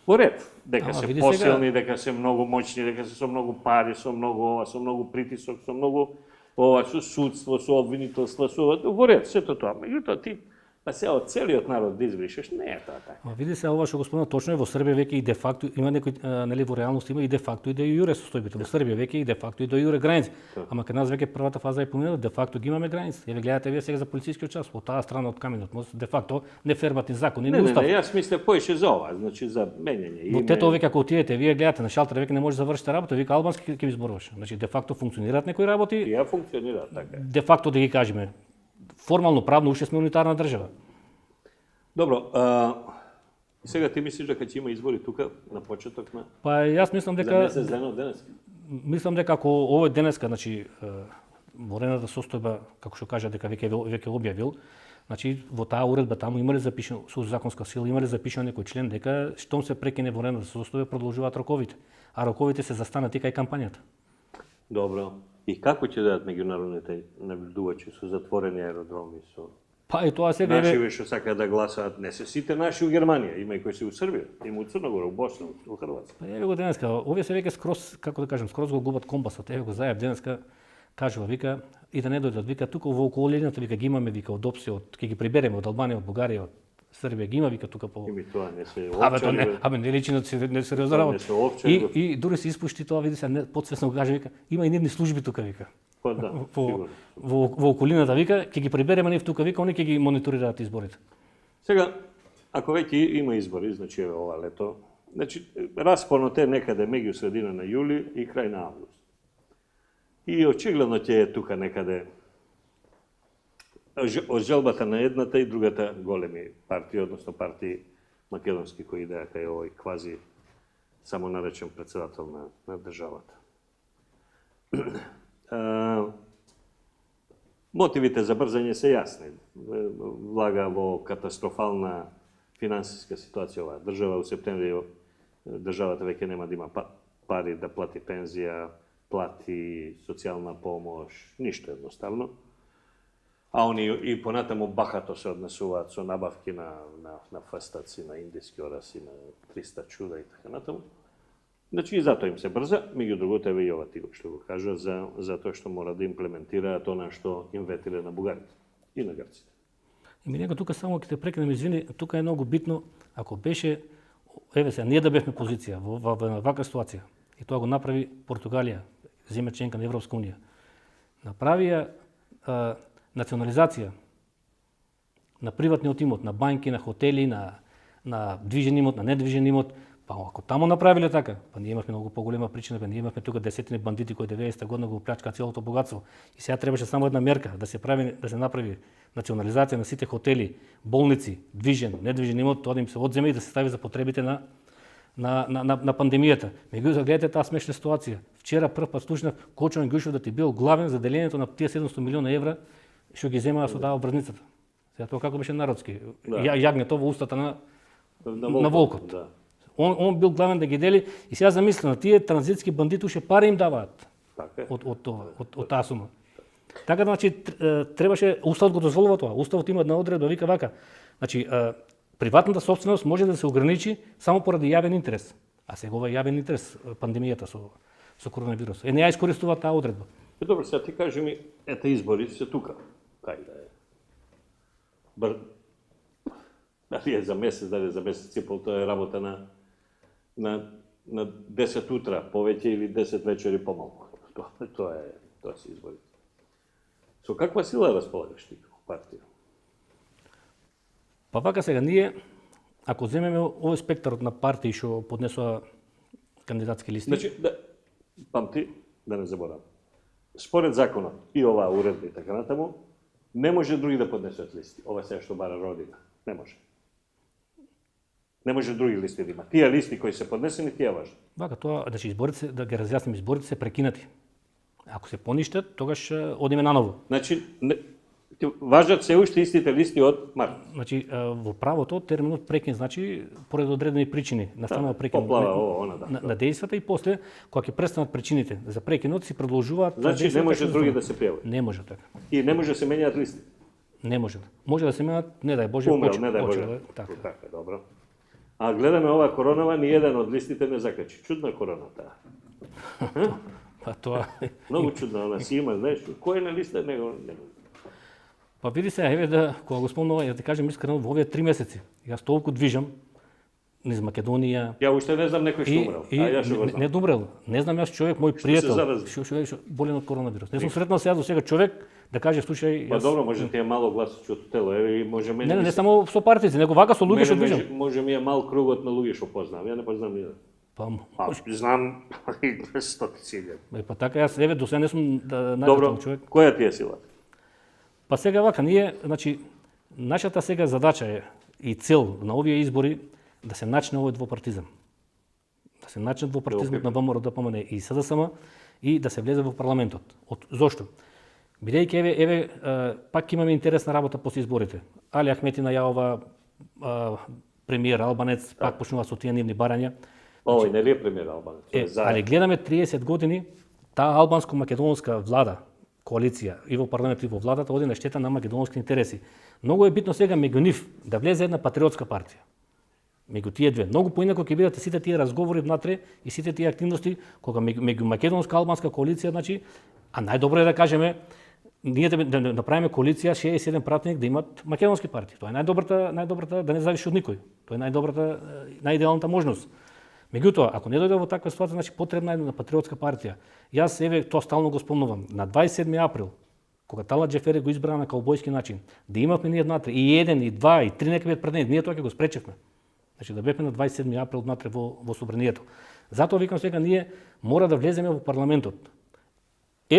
во ред, дека се посилни, дека се многу моćни, дека се со многу пари, со многу ова, со многу притисок, со многу ова, со судство, со обвинителство, со ова, во ред, сето тоа. Меѓутоа ти, па се од целиот народ да избришеш, не е тоа така. Види се ова што го спомена, точно е во Србија веќе и де факто има некои, нели во реалност има и де факто и де јуре состојбите. Во Србија веќе и де факто и де јуре граници. Ама кај нас веќе првата фаза е поминала, де факто ги имаме граници. Еве гледате вие сега за полицискиот час, во таа страна од каменот, де факто не ферматни закони, не устав. Не, јас мислев поише за ова, значи за менење име. Во тето веќе ако отидете, вие гледате на шалтер веќе не може да завршите работа, вика албански ќе ви зборуваш. Значи де факто функционираат некои работи. Ја функционираат така. Де факто да ги кажеме, формално правно уште сме унитарна држава. Добро, сега ти мислиш дека ќе има избори тука на почеток на? Па јас мислам дека за месец ден од денес. Мислам дека ако овој денеска, значи ворената состојба, како што кажа дека веќе објавил, значи во таа уредба таму имале запишано со законска сила, имале запишано некој член дека штом се прекине ворената состојба продолжуваат роковите, а роковите се застанати кај кампањата. Добро. И како ќе дадат меѓународните набљудувачи со затворени аеродроми, со Па и тоа сега наши што сакаат да гласаат, не се сите наши у Германија, има и кои се у Србија, има у Црногора, у Босна, у Хрватска. Па еве го денеска, овие се веќе скроз, како да кажем, скроз го губат компасот. Еве го Заев денеска кажува, вика, и да не дојдат, вика, тука во околината, вика, ги имаме, вика, од опција, ќе ги прибереме од Албанија, од Бугарија, од Србија, ги има, вика, тука по... Ими тоа не се овчари. Абе, не личи на сериозна работа. И дури се испушти тоа, види се, подсвесно го каже, вика, има и нивни служби тука, вика. Па да, во околината, вика, ќе ги прибереме нив тука, вика, они ќе ги мониторираат изборите. Сега, ако веќе има избори, значи еве ова лето, значи распонот е некаде меѓу средина на јули и крај на август. И очигледно ќе е тука некаде од желбата на едната и другата големи партии, односно партии македонски кои идеа кај овој квази самонаречен председател на државата. Мотивите за брзање се јасни. Влага во катастрофална финансиска ситуација оваа држава. У септември државата веќе нема да има пари да плати пензија, плати социјална помош, ништо едноставно. А они и понатаму бахато се однесуваат со набавки на фастаци, на индиски ораси, на 300 чуда и така натаму. Значи и затоа им се брза, меѓу другото еве и ова ти што го кажа за тоа што мора да имплементираат она што им ветиле на бугарите и на грците. И ми него тука само ќе те прекинем, извини, тука е многу битно, ако беше еве се ние да бевме позиција во ваква ситуација и тоа го направи Португалија, земја членка на Европска унија. Направија национализација на приватниот имот, на банки, на хотели, на движен имот, на недвижен имот. Па ако таму направиле така, па ние имавме многу поголема причина, ние имавме тука десетини бандити кои 90-та година го плячкаа целото богатство. И сега требаше само една мерка да се направи национализација на сите хотели, болници, движен, недвижен имот, тоа да им се одземе и да се стави за потребите на пандемијата. Меѓутоа гледате таа смешна ситуација. Вчера прв пат слушнав Кочан Ѓушев да ти бил главен за делењето на тие 700 милиона евра што ги земаа со таа брзницата. Сега тоа како беше народски. Јагнето во устата на волкот. Да. Он бил главен да ги дели и сега замислено, тие транзитски бандити уште пари им даваат од таа сума. Така да, значи, требаше, уставот го дозволува тоа. Уставот има една одредба, вика вака. Значи, приватната собственост може да се ограничи само поради јавен интерес. А сега ова јавен интерес, пандемијата со коронавирус. Не ја искористува таа одредба. Добро, сега ти кажи ми, ете избори се тука. Кај да е? Дали е за месец, дали е за месец и пол, тоа е работа на 10 утра повеќе или 10 вечери помалку. Тоа се изборите. Со каква сила располагаш ти како партија? Па вака сега ние, ако земеме овој спектарот на партии што поднесоа кандидатски листи... Значи, памти, да не заборавам. Според законот и оваа уредба и така натаму, не може други да поднесат листи. Ова сега што бара Родина. Не може. Не може други листи да има. Тие листи кои се поднесени, тие важни. Вака тоа, значи изборите, да ги разјасним, изборите се прекинати. Ако се поништат, тогаш одиме наново. Значи, Важат се уште истите листи од март. Значи во правото терминот прекин значи поред одредени причини настанува прекин на дејствата и после кога ќе престанат причините за прекинот се продолжуваат. Значи не може други да се пријават. Не може така. И не може да се менјаат листи. Не може. Може да се менјаат, не дај Боже, не дај Боже. Така, добро. А гледаме ова коронава, ни еден од листите не закачи. Чудна короната. Па тоа многу чудно, она си има, знаеш, кој на листа него. Па види се, еве да кога го спомнува, ја ти кажам искрено во овие 3 месеци. Јас толку движам низ Македонија. Ја уште не знам некој што умрел. Не умрел. Не знам јас човек, мој пријател, што болен од коронавирус. Не сум сретнал сега до сега човек да каже слушај, Па добро, може ти е мало гласачот тело, еве и може мене. Не само со партици, него вака со луѓе што движам. Може ми е мал кругот на луѓе што познавам. Ја не познам ни. Па знам стотици. Па така јас еве до сега не сум најдобар човек. Која ти е сила? Па сега вака, ние, значи, нашата сега задача е и цел на овие избори да се начне овој двопартизам. Да се начне двопартизмот на ВМРО, ДПМН и СДСМ и да се влезе во парламентот. Зошто? Бидејќи еве пак имаме интересна работа после изборите. Али Ахмети најавува премиер Албанец, пак почнува со тие нивни барања. Овој не е премиер Албанец. Али гледаме 30 години таа албанско-македонска влада, коалиција и во парламентот и во владата оди на штета на македонски интереси. Многу е битно сега меѓу нив да влезе една патриотска партија. Меѓу тие две. Многу поинако ќе бидат сите тие разговори внатре и сите тие активности кога меѓу македонска-албанска коалиција, значи, а најдобро е да кажеме ние да направиме коалиција 67 пратеник да имат македонски партии. Тоа е најдобрата да не зависи од никој. Тоа е најидеалната можност. Меѓутоа, ако не дојде во таква ситуација, значи потребна е една патриотска партија. Јас еве тоа стално го спомнувам. На 27 април, кога Талат Џефери го избра на каубојски начин, да имавме ние внатре и 1 и 2 и 3 нека бидат пратеници, ние тоа ќе го спречевме. Значи да бевме на 27 април внатре во собранието. Затоа викам сега ние мора да влеземе во парламентот.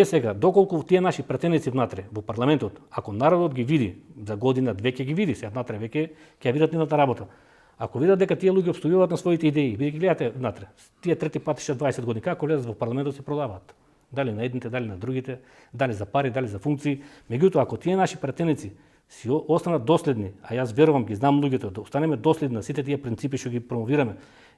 Сега, доколку тие наши пратеници внатре во парламентот, ако народот ги види за година, две ќе ги види, сега внатре веќе ќе видат нивната работа. Ако видат дека тие луѓе обстојуваат на своите идеи, бидејќи гледате внатре, тие трети патиша 20 години, како влезат во парламентот се продаваат. Дали на едните, дали на другите, дали за пари, дали за функции. Меѓутоа, ако тие наши пратеници си останат доследни, а јас верувам, ги знам луѓето, да останеме доследни на сите тие принципи што ги промовираме,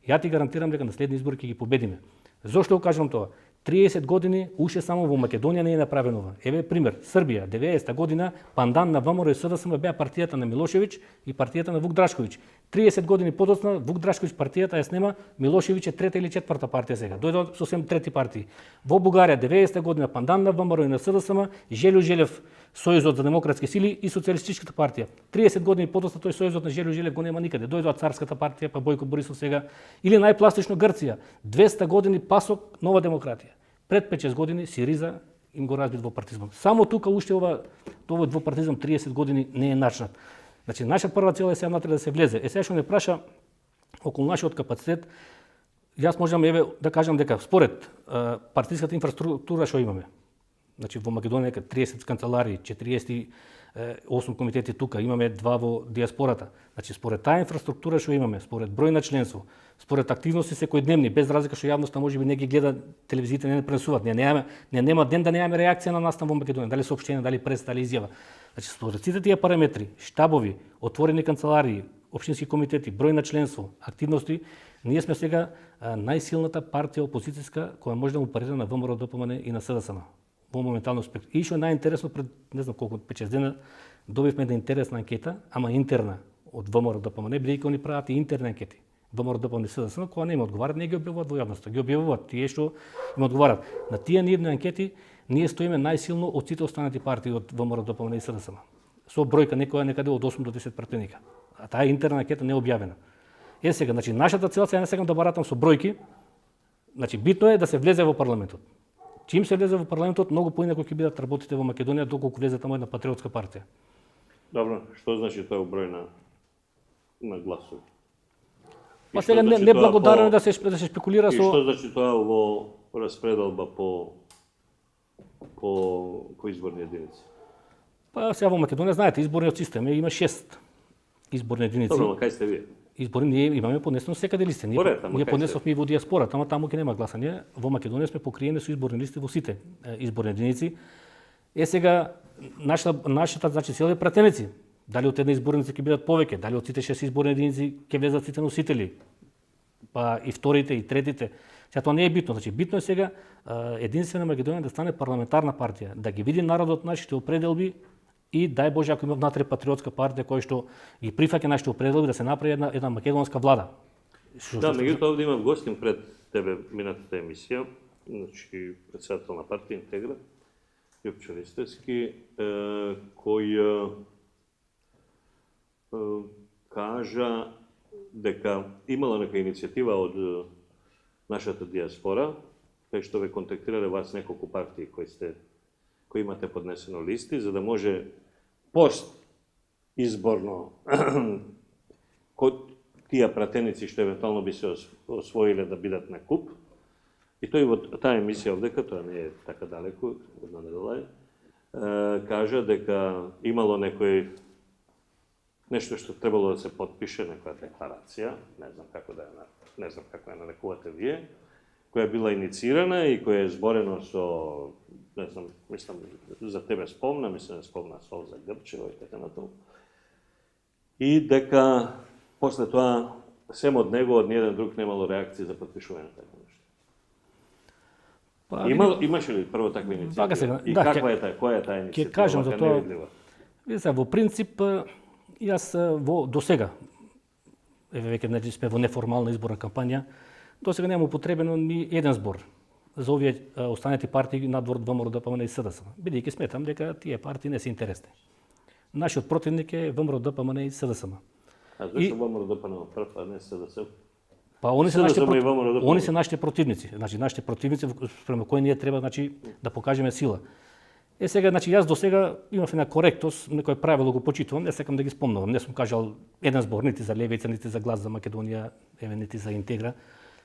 ја ти гарантирам дека на следни избори ќе ги победиме. Зошто го кажам тоа? 30 години уште само во Македонија не е направено ова. Еве пример, Србија, 90-та година, пандан на ВМРО и СДСМ беа партијата на Милошевиќ и партијата на Вук Драшковиќ. 30 години подоцна Вук Драшковиќ партијата ја снема, Милошевиќ е трета или четврта партија сега. Дојдоа сосем трети партии. Во Бугарија 90-та година пандан на ВМРО и на СДСМ, Желјо Желев, Сојузот за демократски сили и Социјалистичката партија. 30 години подоцна тој Сојузот на Желјо Желев го нема никаде. Дојдоа Царската партија, па Бојко Борисов сега, или најпластично Грција, 200 години ПАСОК, нова демократија. Пред 5-6 години Сириза им го разбит двопартизмот. Само тука уште овој двопартизам 30 години не е начнат. Значи наша прва цел е сега внатре да се влезе. Сега што не праша околу нашиот капацитет, јас можам еве да кажам дека според партиската инфраструктура што имаме. Значи во Македонија 30 канцеларии, 48 комитети тука, имаме 2 во диаспората. Значи според таа инфраструктура што имаме, според број на членство, според активности секојдневни, без разлика што јавноста можеби не ги гледа, телевизиите не пренесуваат. Ние нема ден да немаме реакција на настан во Македонија, дали соопштение, дали прес, дали изјава. Значи според сите тие параметри, штабови, отворени канцеларии, општински комитети, број на членство, активности, ние сме сега најсилната партија опозицијска која може да му парира на ВМРО, ДПМН и на СДСМ во моментално спектр. И што е најинтересно, пред не знам колку 5-6 дена добивме една интересна анкета, ама интерна од ВМРО, ДПМН, бидејќи они прават и интерни анкети. ВМРО, ДПМН и СДСМ, кога не им одговарат, не ги објавуваат во јавноста, ги објавуваат тие што им одговарат. На тие нивни анкети ние стоиме најсилно од сите останати партии од ВМРО, ДПМН и СДСМ. Со бројка некаде од 8 до 10 пратеника. А таа интерна анкета не е објавена. Сега, значи нашата цел сега не сакам да баратам со бројки. Значи битно е да се влезе во парламентот. Чим се влезе во парламентот, многу поинако ќе бидат работите во Македонија доколку влезе таму една патриотска партија. Добро, што значи тоа број на гласови? Па сега не благодарно да се спекулира со. И што значи тоа во распределба по изборни единици? Па сега во Македонија знаете, изборниот систем има 6 изборни единици. Добро, кај сте вие? Избори ние имаме поднесено секаде листи. Ние поднесовме и во диаспора, таму ќе нема гласање. Во Македонија сме покриени со изборни листи во сите изборни единици. Сега нашата значи цел е пратеници. Дали од една изборница ќе бидат повеќе, дали од сите 6 изборни единици ќе влезат сите носители, па и вторите и третите. Сега тоа не е битно, значи битно е сега единствена Македонија да стане парламентарна партија, да ги види народот нашите определби и дај Боже ако има внатре патриотска партија која што ги прифаќа нашите определби да се направи една македонска влада. Да, меѓутоа овде имам гостин пред тебе минатата емисија, значи председател на партија Интегра, Јупчо Ристевски, кој кажа дека имала нека иницијатива од нашата диаспора, кај што ве контактирале вас неколку партии кои имате поднесено листи, за да може пост изборно тие пратеници што евентуално би се освоиле да бидат на куп. И тој во таа емисија овдека, тоа не е така далеко, една недела е, кажа дека имало нешто што требало да се потпише, некоја декларација, не знам како ја нарекувате вие, која била инициирана и која е зборено со, не знам, мислам, за тебе спомна, мислам да спомна Сол за Грчево и така натаму. И дека после тоа сем од него, од ниеден друг немало реакција за потпишување на така нешто. Имаше ли прво таква иницијатива? И каква е таа, која е таа иницијатива? Ќе кажам за тоа. Видите, во принцип јас до сега, веќе сме во неформална изборна кампања, до сега нема употребено ни еден збор за овие останати партии надвор од ВМРО, ДПМН и СДСМ, бидејќи сметам дека тие партии не се интересни. Нашиот противник е ВМРО, ДПМН и СДСМ. А зашто ВМРО, ДПМН прв, а не СДСМ? Па они се нашите противници, значи нашите противници спрема кои ние треба значи да покажеме сила. Сега значи јас до сега имав една коректност, некој правило го почитувам, не сакам да ги спомнувам, не сум кажал еден збор нити за Левица, нити за Глас за Македонија, нити за Интегра.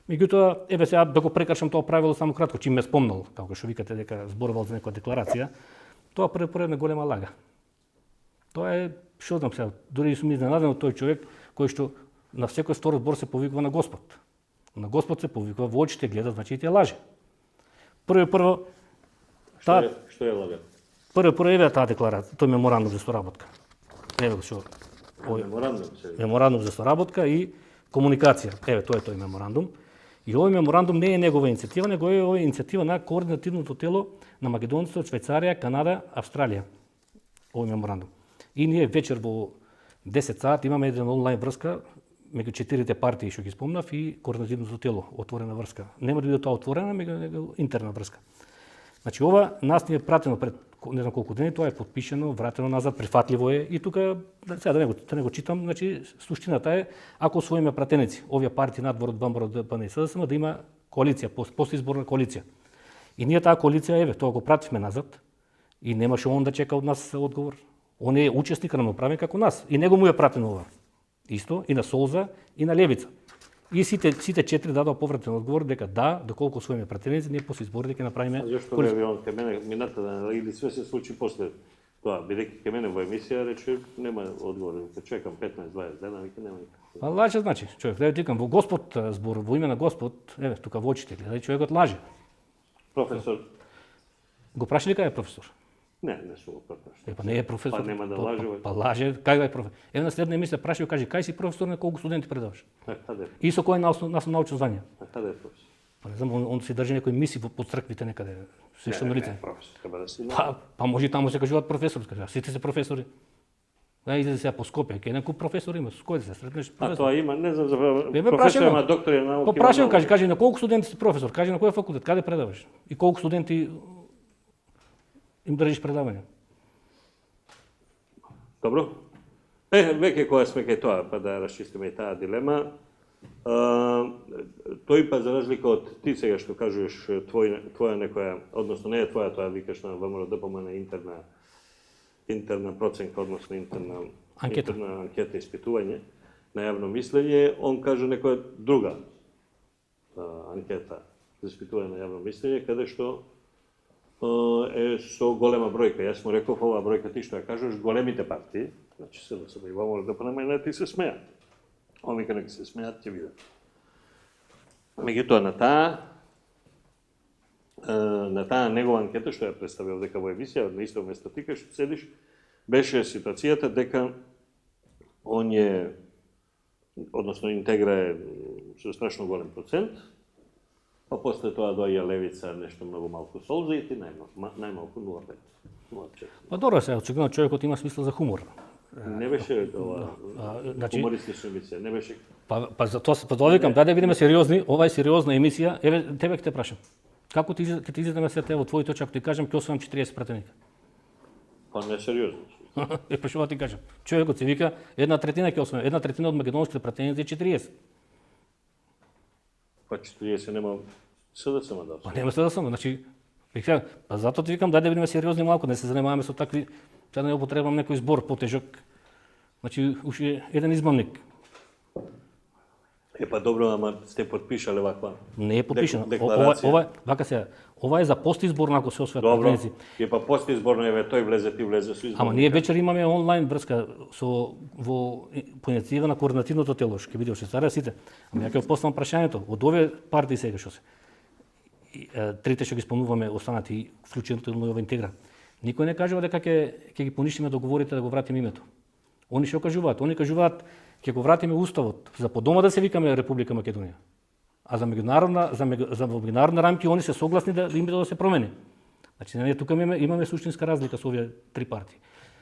Меѓутоа, сега да го прекршам тоа правило само кратко, чим ме спомнал, како што викате дека зборувал за некоја декларација, тоа пред една голема лага. Тоа е, што знам сега, дури сум изненаден од тој човек кој што на секој втор збор се повикува на Господ. На Господ се повикува во очите, гледа, значи и те лаже. Прво Што е лага? Прво еве таа декларација, тој меморандум за соработка. Еве што меморандум за соработка и комуникација. Еве тоа е тој меморандум. И овој меморандум не е негова иницијатива, него е иницијатива на координативното тело на македонците од Швајцарија, Канада, Австралија. Овој меморандум. И ние вечер во 10 сат имаме еден онлайн врска меѓу 4 партии што ги спомнав и координативното тело, отворена врска. Нема да биде тоа отворена, меѓу интерна врска. Значи ова нас ни е пратено пред не знам колку дни, тоа е потпишено, вратено назад, прифатливо е и тука сега да не го читам, значи суштината е ако освоиме пратеници, овие партии надвор од ВМРО, ДПМН и СДСМ да има коалиција, постизборна коалиција. И ние таа коалиција еве, тоа го пративме назад и немаше он да чека од нас одговор. Он е учесник рамноправен како нас и него му е пратено ова. Исто и на Солза и на Левица. И сите 4 дадоа повратен одговор дека да, доколку освоиме пратеници, ние после изборите ќе направиме. А зашто не он кај мене минатата или све се случи после тоа, бидејќи кај мене во емисија рече нема одговор, ќе чекам 15-20 дена, веќе нема никако. А лаже значи, човек, да викам во Господ збор, во име на Господ, еве тука во очите гледај, човекот лаже. Професор. Го прашали кај е професор? Не сум го прашал. Па не е професор. Па нема да лаже. Па лаже, кај е професор? Еве на следна емисија прашал, каже, кај си професор, на колку студенти предаваш? Каде? И со кој научно звание? Каде е професор? Па не знам, он си држи некои миси по црквите некаде, свештено лице. Не, професор, треба да си. Па може таму се кажуваат професори, сите се професори. Излезе сега по Скопје, кај некој професор има, со кој да се сретнеш? А тоа има, не знам за професор, ама доктори на науки. Попрашувам, кажи на колку студенти си професор, кажи на кој факултет, каде предаваш? И колку студенти им држиш предавање? Добро. Веќе кога сме кај тоа, па да расчистиме и таа дилема, тој па за разлика од ти сега што кажуваш твоја некоја, односно не е твоја, тоа викаш на ВМРО, ДПМН интерна проценка, односно интерна анкета испитување на јавно мислење, он кажа некоја друга анкета за испитување на јавно мислење, каде што е со голема бројка. Јас му реков оваа бројка ти што ја кажеш, големите партии, значи СДСМ и ВМРО, ДПМН, ти се смеат. Он вика нека се смеат, ќе видат. Меѓутоа на таа на таа негова анкета што ја представил дека во емисија на исто место ти кај што седиш, беше ситуацијата дека он е, односно Интегра е со страшно голем процент, па после тоа доаѓа Левица нешто многу малку солза и ти најмалку 0,5. 0,4. Па добро се, очигледно човекот има смисла за хумор. Не беше ова значи, хумористична емисија, не беше. Па за тоа викам, дај да бидеме сериозни, ова е сериозна емисија. Еве тебе ќе те прашам. Како ти ќе ти изгледаме се во твоите очи ако ти кажам ќе освојам 40 пратеника? Па не сериозно. Па што ти кажам? Човекот се вика 1/3 ќе освојам, 1/3 од македонските пратеници е 40. Па 40 нема СДСМ да. Па нема СДСМ, значи вика, па затоа ти викам дај да бидеме сериозни малку, не се занимаваме со такви, сега да не употребам некој збор потежок. Значи уште еден измамник. Па добро, ама сте подпишале ваква. Не е подпишано. Декларација. Ова вака сега. Ова е за постизборно ако се освојат Добро. пратеници. Па постизборно еве тој влезе, ти влезе со избор. Ама ние вечер имаме онлайн врска со по иницијатива на координативното тело, што ќе биде во Швајцарија сите. Ама ја ќе поставам прашањето, од овие партии сега што се. Трите што ги спомнуваме останати вклучително и ова Интегра. Никој не кажува дека ќе ги поништиме договорите да го вратиме името. Они што кажуваат? Они кажуваат ќе го вратиме уставот за по дома да се викаме Република Македонија. А за меѓународни рамки они се согласни да името да се промени. Значи ние тука имаме суштинска разлика со овие три партии.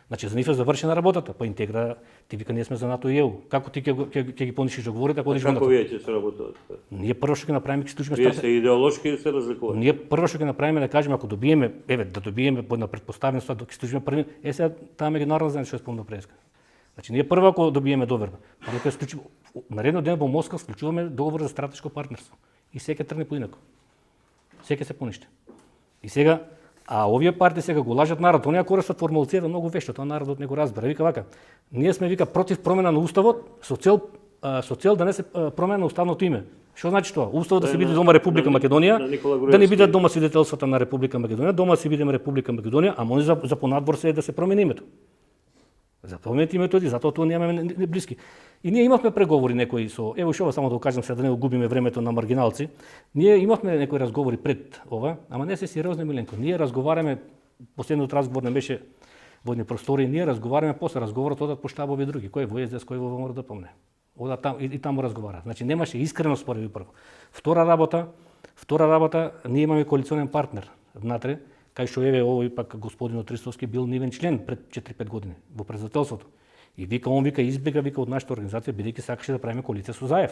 Значи за нив е завршена работата, па Интегра ти вика ние сме за НАТО и ЕУ. Како ти ќе ги поништиш договорите ако одиш во НАТО? Како вие ќе се работат? Ние прво што ќе направиме ќе склучиме Вие се идеолошки се разликувате. Ние прво што ќе направиме да кажеме ако добиеме, да добиеме на предпоставен сад ќе склучиме први, сега таа меѓународна заедница што спомна преска. Значи ние прво ако добиеме доверба, па нека склучиме наредно ден во Москва склучуваме договор за стратешко партнерство. И сега ќе тргне поинаку. Сега ќе се поништи. И сега овие партии сега го лажат народ, оние користат формулацијата многу вешто, тоа народот не го разбира. Вика вака, ние сме вика против промена на уставот со цел да не се промена на уставното име. Што значи тоа? Уставот да се биде дома Република Македонија, да не бидат дома свидетелствата на Република Македонија, дома се бидеме Република Македонија, а може за понадбор се да се промени името. За помените името и затоа тоа немаме блиски. И ние имавме преговори некои со, ево што само да го кажам сега да не го губиме времето на маргиналци. Ние имавме некои разговори пред ова, ама не се сериозни, Миленко. Ние разговараме, последниот разговор не беше во едни простори, ние разговараме после разговорот одат по штабови други, кој во СДС, кој во ВМРО да помне. Одат там и таму разговара. Значи немаше искреност според прво. Втора работа, ние имаме коалиционен партнер внатре, кај што еве овој пак господинот Ристовски бил нивен член пред 4-5 години во председателството. И вика избега од нашата организација бидејќи сакаше да правиме коалиција со Заев.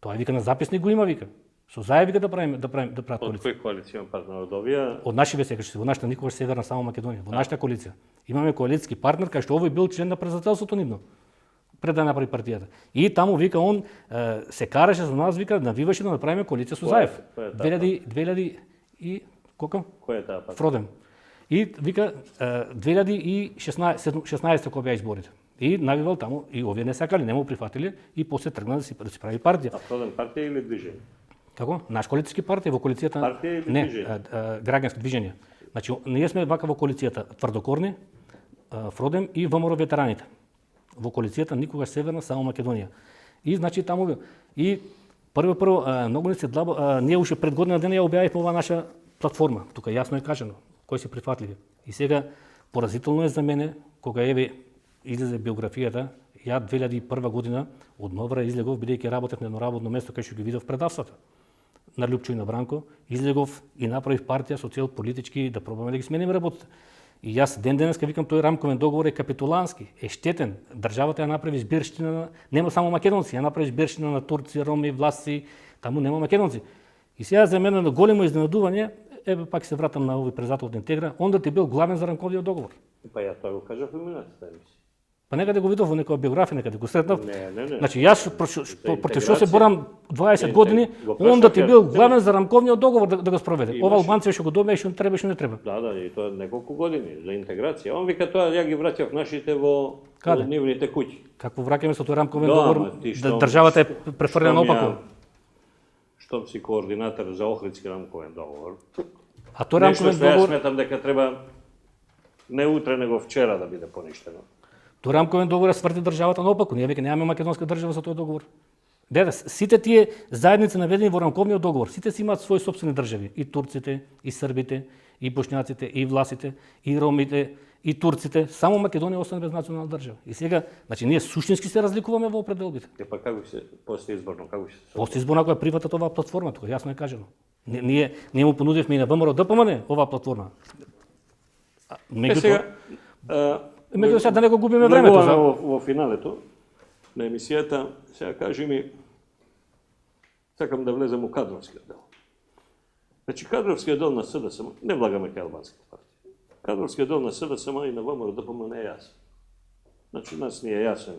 Тоа вика на записник го има вика. Со Заев вика да прават коалиција. Од кој коалицијен партнер од овие? Од нашите сега во нашата никогаш Северна само Македонија, во нашата коалиција. Имаме коалициски партнер кај што овој бил член на председателството нивно. Пред да направи партијата. И таму вика он се караше со нас вика навиваше да направиме коалиција со Заев. 2000 и колку? Која е таа партија? Фродем. И вика 2016 кога беа изборите. И навивал таму и овие не сакале, не му прифатиле и после тргна да си прави партија. А Фродем партија или движење? Како? Наш коалициски партија во коалицијата Партија или движење? граѓанско движење. Значи ние сме вака во коалицијата Тврдокорни, Фродем и ВМРО ветераните. Во коалицијата никогаш Северна само Македонија. И значи таму и прво многу не се длаба, ние уште пред година дена ја објавивме оваа наша платформа. Тука јасно е кажано кои се прифатливи. И сега поразително е за мене кога еве излезе биографијата, ја 2001 година од Новра излегов бидејќи работев на едно работно место кај што ги видов предавствата на Лјупчо и на Бранко, излегов и направив партија со цел политички да пробаме да ги смениме работата. И јас денеска викам тој рамковен договор е капитулански, е штетен. Државата ја направи збирштина, нема само македонци, ја направи збирштина на турци, роми, власци, таму нема македонци. И сега за мене големо изненадување, еве пак се вратам на овој председател од Интегра, онда ти бил главен за рамковиот договор. Па ја тоа го кажав во минатата емисија. Па некаде го видов во некоја биографија, некаде го сретнав. Не. Значи јас против што се борам 20 години, онда ти бил главен за рамковниот договор да го спроведе. Ова албанци што го добија што не треба, што не треба. Да, и тоа неколку години за интеграција. Он вика тоа ја ги враќав нашите во нивните куќи. Како враќаме со тој рамковен договор, да државата е префрлена опако. Штом си координатор за Охридски рамковен договор. А тој рамковен договор, Нешто што јас сметам дека треба не утре, него вчера да биде поништено. Тој рамковен договор сврти државата наопаку. Ние веќе немаме македонска држава со тој договор. Сите тие заедници наведени во рамковниот договор, сите си имаат своји сопствени држави, и турците, и србите, и боšnjаците, и власите, и ромите, и турците, само Македонија остана без национална држава. И сега, значи ние суштински се разликуваме во определбите. Па како се постизборно, како ќе се? Постизборно која прифатат оваа платформа, тука јасно е кажано. Ние му понудивме и на ВМРО ДПМН оваа платформа. Меѓутоа сега да не го губиме времето. Во финалето на емисијата, сега кажи ми, сакам да влезем у кадровскиот дел. Значи, кадровскиот дел на СДСМ, не влагаме кај албанските партии. Кадровскиот дел на СДСМ и на ВМРО ДПМН не е јасен. Значи, нас не е јасен.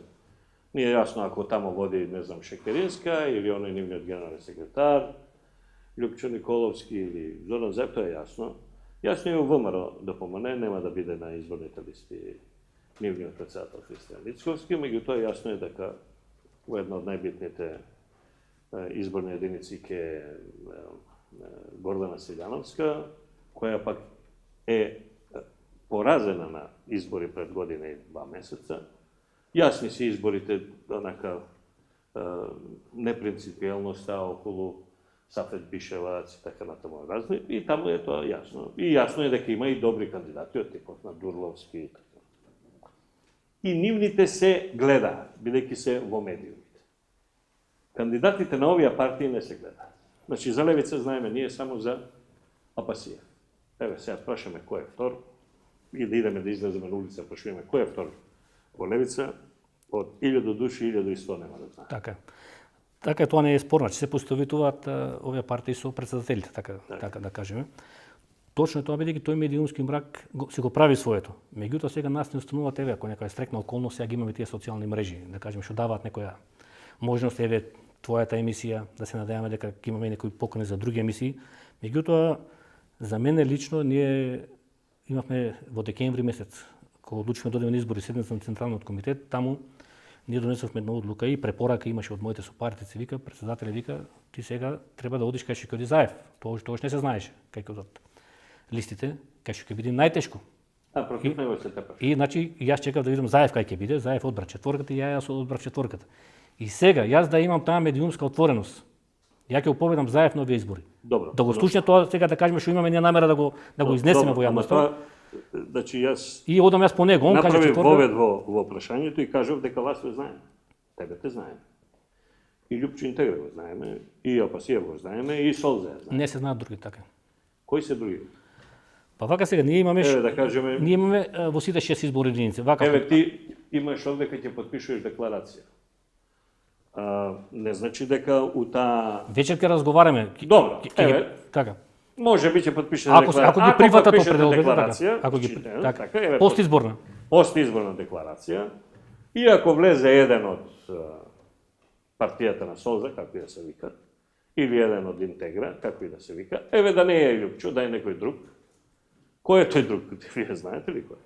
Не е јасно ако тамо води, не знам, Шекеринска или оној нивниот генерален секретар, Љупчо Николовски или Зоран Зев, тоа е јасно. Јасно е у ВМРО ДПМН, нема да биде на изборните листи нивниот председател Христијан Мицковски, меѓутоа јасно е дека во една од најбитните изборни единици ке Гордана Силјановска, која пак е поразена на избори пред година и 2 месеца. Јасни се изборите, онака непринципијалноста околу Сафет Бишевац и така натаму разни, и таму е тоа јасно. И јасно е дека има и добри кандидати од типот на Дурловски и така. И нивните се гледаат, бидејќи се во медиумите. Кандидатите на овие партии не се гледаат. Значи, за Левица знаеме ние само за Апасија. Еве, сега прашаме кој е втор, и да идеме да излеземе на улица, прашуваме кој е втор во Левица, од 1000 души, 1100 нема да знае. Така тоа не е спорно, че се поставитуваат овие партии со председателите, така да кажеме. Точно е тоа, бидејќи тој медиумски мрак се го прави своето. Меѓутоа сега нас не устануваат, еве, ако некоја стрекна околност, сега ги имаме тие социјални мрежи, да кажеме, што даваат некоја можност, еве, твојата емисија, да се надеваме дека ќе имаме некои покани за други емисии. Меѓутоа, за мене лично, ние имавме во декември месец, кога одлучивме да одиме на избори, седница на Централниот комитет, таму ние донесовме една одлука и препорака имаше од моите сопартици, вика, председателя вика, ти сега треба да одиш кај што ќе оди Заев. Тоа не се знаеше, кај ќе одат листите, кај што ќе биде најтешко. Против него се тепаш. И значи јас чекав да видам Заев кај ќе биде, Заев одбра четворката и јас одбрав четворката. И сега јас да имам таа медиумска отвореност, ја ќе победам Заев на овие избори. Добро. Да го слушне тоа сега да кажеме што имаме ние намера да го изнесеме во јавноста. Значи јас и одам јас по него, он каже направи вовед во прашањето и кажав дека вас ве знаеме. Тебе те знаеме. И Љупчо Интегра го знаеме, и Апасија го знаеме, и Солзе знаеме. Не се знаат други така. Кои се други? Па вака сега ние имаме да кажеме, ние имаме во сите 6 изборни единици. Вака еве ти имаш овде кога ќе потпишуваш декларација. Не значи дека у таа вечер ќе разговараме. Добро, еве. Така. Може би ќе потпишете декларација. Ако ги прифатат определбите, ако ги така. Постизборна. Постизборна декларација. И ако влезе еден од партијата на Солза, како и да се вика, или еден од Интегра, како и да се вика, еве да не е Љупчо, да е некој друг. Кој е тој друг? Вие знаете ли кој?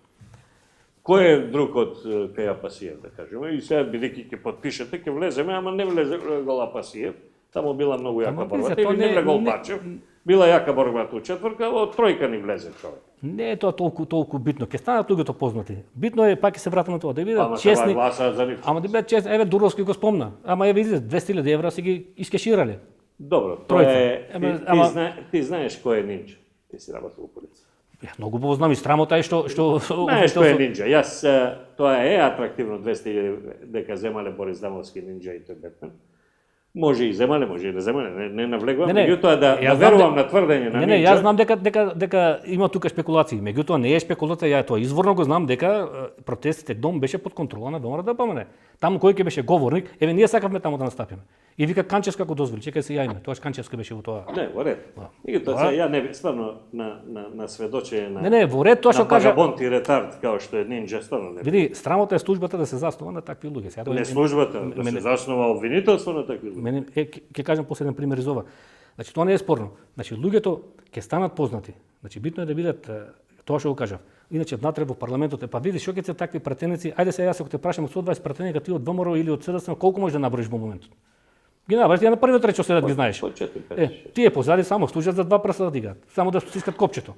Кој е друг од кај Апасиев, да кажеме? И сега бидејќи ќе потпишете, ќе влеземе, ама не влезе гол Апасиев. Таму била многу јака борбата, или не влезе гол Бачев. Била јака борбата у четвртка, од тројка ни влезе човек. Не е тоа толку битно. Ќе станат луѓето познати. Битно е, пак ќе се вратам на тоа, да бидат честни. Ама да бидат честни. Еве Дуровски го спомна. Ама еве излез 200.000 евра си ги искеширале. Добро, тоа е. Ти знаеш кој е нинџа. Ти си работел во полиција. Ја многу го знам и срамота е што знаеш кој е нинџа. Јас тоа е атрактивно 200.000 дека земале Борис Дамовски нинџа и тој Бетмен. Може и земале, може и не земале, не навлегувам, меѓутоа да верувам на тврдење на Не, јас знам дека има тука спекулации, меѓутоа не е спекулација, ја тоа изворно го знам дека протестите Дом беше под контрола на ВМРО ДПМН. Таму кој ќе беше говорник, еве ние сакавме таму да настапиме. И вика Канчевска го дозволи, чекај се јајме, тоаш Канчевска беше во тоа. Не, во ред. Меѓутоа ја не стварно на сведочење на Не, во ред тоа што кажа Вагабонт и ретард као што е нинџа стварно не. Види, срамота е службата да се заснува на такви луѓе. Сега не службата, да се заснува обвинителство на такви луѓе. Мене ќе кажам последен пример из ова. Значи тоа не е спорно. Значи луѓето ќе станат познати. Значи битно е да видат тоа што го кажав. Иначе внатре во парламентот па видиш што ќе се такви пратеници. Ајде сега ако те прашам од 120 пратеника ти од ВМРО или од СДСМ колку можеш да наброиш во моментот? Ги наброиш ја на првиот ред што седат ги знаеш. Тие позади само служат за два прста да дигаат, само да стискат копчето.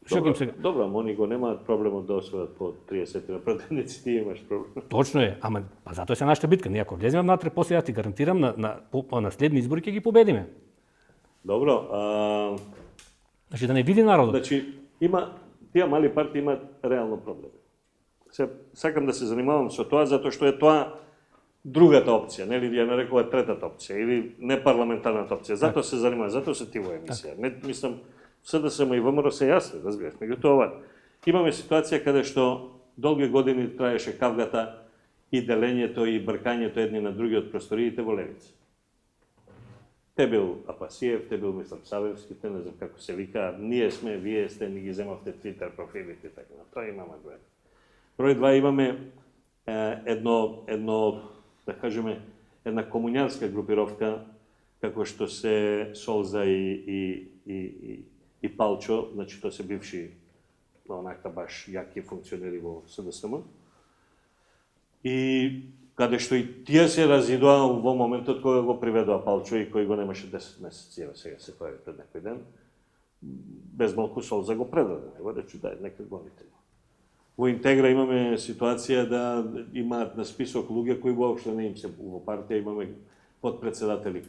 Што ќе им сега? Добро, они го немаат проблемот да освојат по 30 на претендици, ти имаш проблем. Точно е, ама па затоа се нашата битка. Ние ако влеземе внатре, после ја ти гарантирам на следни избори ќе ги победиме. Добро, Значи да не види народот. значи тие мали партии имаат реално проблеми. Сакам да се занимавам со тоа затоа што е тоа другата опција, нели ја нарекува третата опција или непарламентарната опција. Затоа се занимавам, затоа се ти во емисија. Мислам, СДСМ и ВМРО се јасни, разбираш. Меѓутоа, имаме ситуација каде што долги години траеше кавгата и делењето и бркањето едни на други од просториите во левица. Те бил Апасиев, те бил мислам Савевски, те не знам како се вика, ние сме, вие сте, ни ги земавте Твитер профилите, така. Тоа имаме гледа. Број 2 имаме едно, да кажеме, една комуњарска групировка, како што се Солза и Палчо, значи тоа се бивши онака баш јаки функционери во СДСМ. И каде што и тие се разидоа во моментот кога го приведоа Палчо и кој го немаше 10 месеци, еве сега се појави пред некој ден, без малку Солза го предаде, него рече дај нека гоните. Во Интегра имаме ситуација да имаат на список луѓе кои воопшто не им се во партија, имаме подпредседатели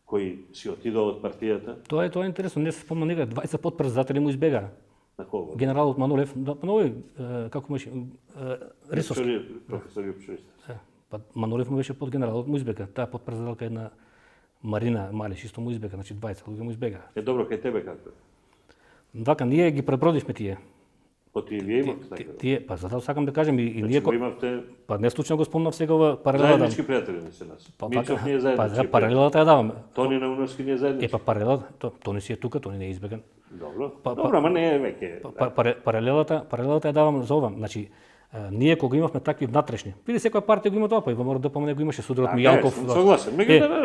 кои си отидоа од партијата. Тоа е интересно, не се спомна никаде, 20 подпредседатели му избегаа. На кого? Генералот Манолев, како беше Рисовски. Професор Јупчовист. Па Манолев му беше подгенералот му избега. Таа подпредседателка една Марина Малиш исто му избега, значи 20 луѓе му избегаа. Добро, кај тебе како? Вака ние ги пребродивме тие. Па тие вие имавте така? Тие, па затоа сакам да кажем и ние Го имавте па не случајно го спомнав сега ова паралела. заеднички пријатели не се нас. Мичов ние заеднички. Па паралелата ја давам. Тони Науновски ние заеднички. Па паралелата, Тони си е тука, Тони не е избеган. Добро. Добро, ама не е веќе. Паралелата ја давам за ова. Значи, ние кога имавме такви внатрешни, види секоја партија го има тоа, па и ВМРО ДПМН го имаше сударот Мијалков. Согласен.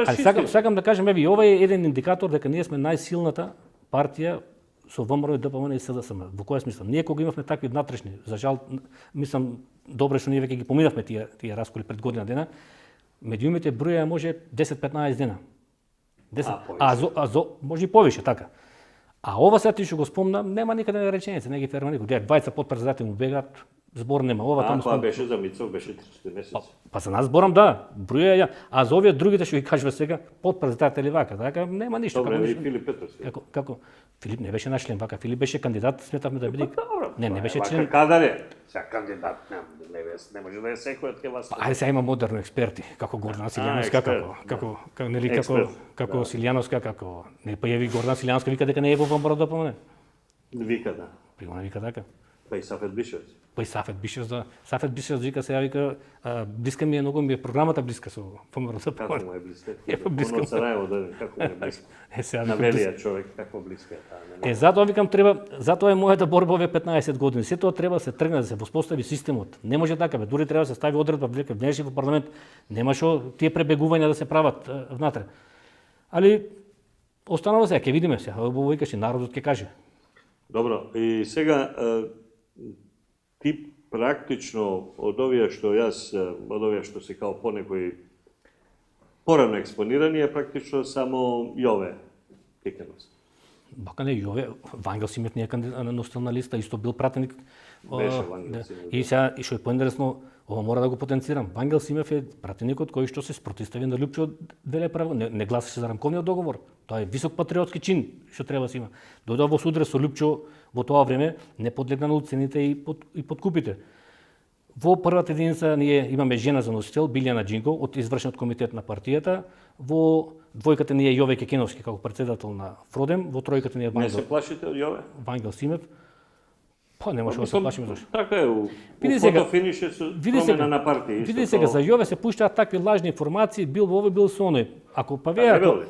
Али сакам да кажем, еви, ова е еден индикатор дека ние сме најсилната партија со ВМРО, ДПМН и СДСМ. Во која смисла? Ние кога имавме такви внатрешни, за жал, мислам, добре што ние веќе ги поминавме тие расколи пред година дена, медиумите броја може 10-15 дена. 10, може и повише, така. А ова сега ти што го спомна, нема никаде на реченица, не ги ферма никој. 20 подпредседатели му бегаат, збор нема. Ова таму тоа беше за Мицов, беше 30 месеци. Па за нас зборам да, броја ја. А за овие другите што ги кажува сега, подпредседатели вака, така нема ништо. Добре, и Филип Петровски. Како Филип не беше наш член, вака Филип беше кандидат, сметавме да биде. Не беше член. Кадар е? Сега кандидат не може да е секој од ке вас. Ајде сега има модерно експерти, како Гордан Силјановска, како Силјановска, како не појави Гордан Силјановска вика дека не е во ВМРО ДПМН. Вика да. Пригона вика така. Па и Сафет Бишевец. Па и Сафет Бишевец вика сега вика блиска ми е многу ми е програмата блиска со ВМРО ДПМН. Како му е блиска? Блиска. Оно Сараево да како му е блиска. Сега на велија човек како блиска е таа. Затоа викам затоа е мојата борба овие 15 години. Се тоа треба да се тргне да се воспостави системот. Не може така дури треба да се стави одредба дека внесеш во парламент, нема што тие пребегувања да се прават внатре. Али останува сега, ќе видиме сега, во викаше народот ќе каже. Добро, и сега ти практично од овие што се као по некои порано експонирани е практично само Јове Кекенос. Бака не Јове, Вангел Симев не е носител на листа, исто бил пратеник. Беше Вангел Симев. И сега, и што е поинтересно, ова мора да го потенцирам. Вангел Симев е пратеникот кој што се спротивстави на Лјупчо Велеправо, не гласаше за рамковниот договор. Тоа е висок патриотски чин што треба да се има. Дојдоа во судрес со Лјупчо во тоа време, не подлегна на уцените и подкупите. Во првата единица ние имаме жена за носител, Билјана Джинко, од извршниот комитет на партијата. Во двојката ни е Јове Кекеновски како председател на Фродем, во тројката ни е Не се плашите од Јове? Вангел Симев. Па не може да се плашиме зашто. Така е, у фотофинише со промена на партија. Види сега, за Јове се пуштаат такви лажни информации, бил во овој, бил со оној. Ако па веќе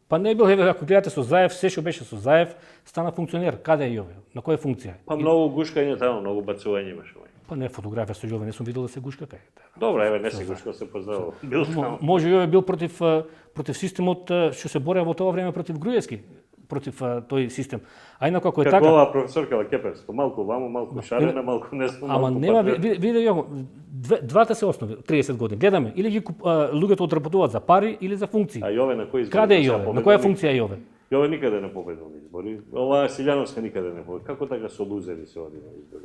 па не бил, ако гледате со Заев, се што беше со Заев, стана функционер. Каде е Јове? На која функција? Па многу гушкање таму, многу бацување имаше. Па не, фотографија со Јове не сум видел да се гушка кај. Добро, еве не се гушка, се поздравува. Бил таму. Може Јове бил против системот што се бореа во тоа време против Груевски, против тој систем. А инаку ако е така, како ова професорка Лакеперска, малку ваму, малку шарена, малку не знам. Ама нема, види Јово, двата се основи, 30 години. Гледаме, или ги луѓето отработуваат за пари или за функции. А Јове на кој избор? Каде е Јове? На која функција е Јове? И ова никаде не победил на избори. Ова Силјановска никаде не победил. Како така со лузери се оди на избори?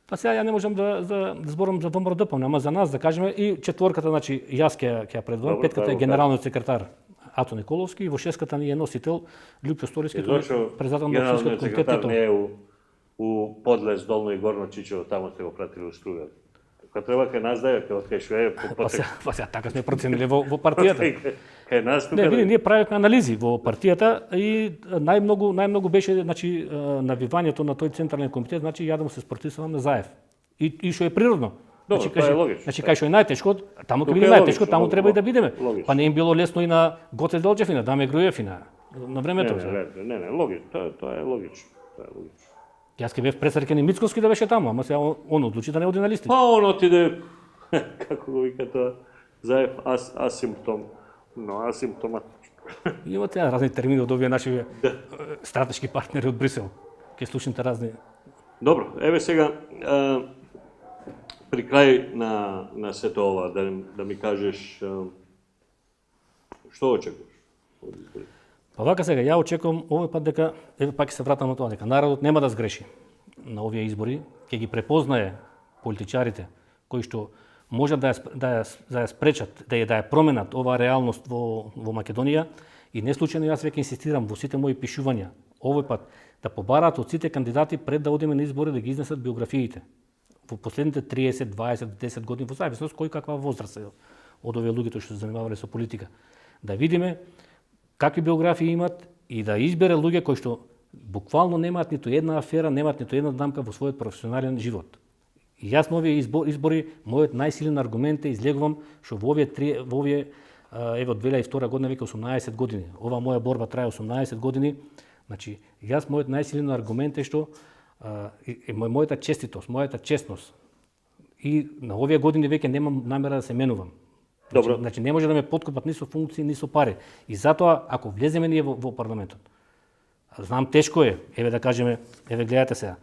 Па сега ја не можам да зборам за ВМРО ДПМН, ама за нас да кажеме и четворката, значи јас ќе ја предводам, Добро, петката тоа е го генералниот секретар Ато Николовски и во шестката ни е носител Лјупчо Столиски, тој е председател на општинскиот Генералниот комитет. секретар не е у Подлез, Долно и Горно Чичево, таму сте го пратили у Струга. Кога треба кај нас да е, кај откај е Па сега така сме проценили во партијата. Кај нас тука. Не, види, ние правевме анализи во партијата и најмногу беше, значи, навивањето на тој централен комитет, значи ја да му се спротивствувам на Заев. И што е природно. Добро, Значи, тоа е логично. Значи, кај што е најтешко, таму ќе Тука биде е најтешко, логично, таму треба и да бидеме. логично. Па не им било лесно и на Гоце Делчев и на Даме Груев и на времето. Не, логично, тоа е логично. Тоа е логично. Јас ќе бев пресреќен и Мицковски да беше таму, ама сега он одлучи да не оди на листи. Па он отиде, како го вика тоа, Заев асимптоматично. Имате разни термини од овие наши стратешки партнери од Брисел. Ќе слушнете разни. Добро, еве сега при крај на сето ова да ми кажеш што очекуваш? Па вака сега, ја очекувам овој пат дека, еве пак ќе се вратам на тоа, дека народот нема да сгреши на овие избори, ќе ги препознае политичарите кои што може да ја спречат, да ја променат оваа реалност во Македонија и не случајно јас веќе инсистирам во сите мои пишувања овој пат да побараат од сите кандидати пред да одиме на избори да ги изнесат биографиите во последните 30, 20, 10 години во зависност кој каква возраст е од овие луѓето што се занимавале со политика. Да видиме какви биографии имат и да избере луѓе кои што буквално немаат ниту една афера, немаат ниту една дамка во својот професионален живот. И јас на овие избори, мојот најсилен аргумент е излегувам што во овие еве од 2002 година веќе 18 години. Ова моја борба трае 18 години. Значи, јас мојот најсилен аргумент е што мојата честитост, мојата честност. И на овие години веќе немам намера да се менувам. Значи не може да ме подкупат ни со функции, ни со пари. И затоа ако влеземе ние во парламентот, знам тешко е, еве да кажеме, еве гледате сега.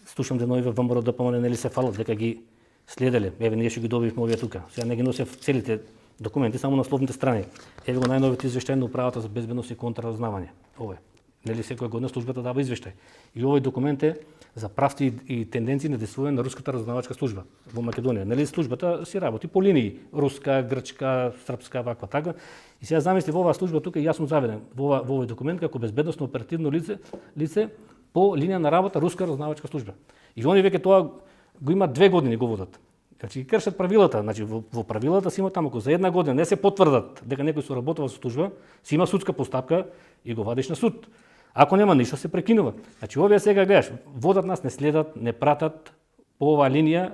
Слушам деноиве ВМРО ДПМН нели се фалат дека ги следеле. Еве ние што ги добивме овие тука. Сега не ги носев целите документи, само насловните страни. Еве го најновиот извештај на управата за безбедност и контраразузнавање. Овој. Нели секоја година службата дава извештај. И овој документ е за правци и тенденции на действување на руската разузнавачка служба во Македонија. Нели службата си работи по линии руска, грчка, српска, ваква така. И сега замисли во оваа служба тука јас сум заведен во овој документ како безбедносно оперативно лице по линија на работа руска разузнавачка служба. И они веќе тоа го имаат 2 години го водат. Значи кршат правилата, значи во правилата си има таму ако за една година не се потврдат дека некој соработува со служба, си има судска постапка и го вадиш на суд. Ако нема ништо се прекинува. Значи овие сега гледаш, водат нас, не следат, не пратат по оваа линија,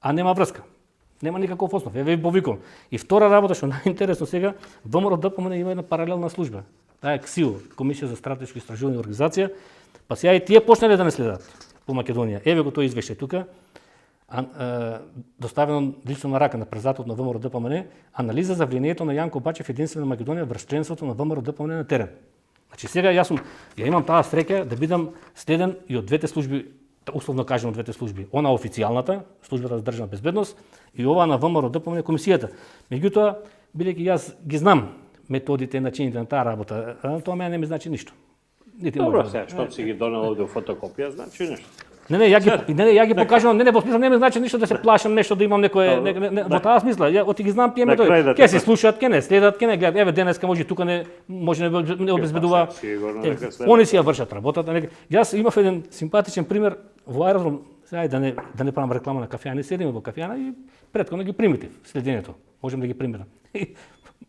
а нема врска. Нема никаков основ. Еве повикувам. И втора работа што најинтересно сега, ВМРО ДПМН има една паралелна служба. Таа е КСИО, Комисија за стратешки истражувања и организација. Па сега и тие почнале да не следат по Македонија. Еве го тој извештај тука. Доставено лично на рака на председателот на ВМРО ДПМН, анализа за влијанието на Јанко Бачев единствено на Македонија врз членството на ВМРО ДПМН на терен. Значи сега јас имам таа среќа да бидам следен и од двете служби, условно кажано двете служби, она официјалната, службата за државна безбедност и ова на ВМРО ДПМН комисијата. Меѓутоа, бидејќи јас ги знам методите и начините на таа работа, тоа мене не ми значи ништо. Добро, сега што си ги донел овде фотокопија, значи нешто. Не, ја ги покажувам, во смисла не ми значи ништо да се плашам нешто да имам некое во таа смисла. Ја оти ги знам тие методи. Ќе се слушаат, ќе не следат, ќе не гледат. Еве денеска може тука не обезбедува. Они си ја вршат работата. Јас имав еден симпатичен пример во аеродром. Сега да не правам реклама на кафејана, седиме во кафејана и претходно ги примитив следењето. Можем да ги примерам.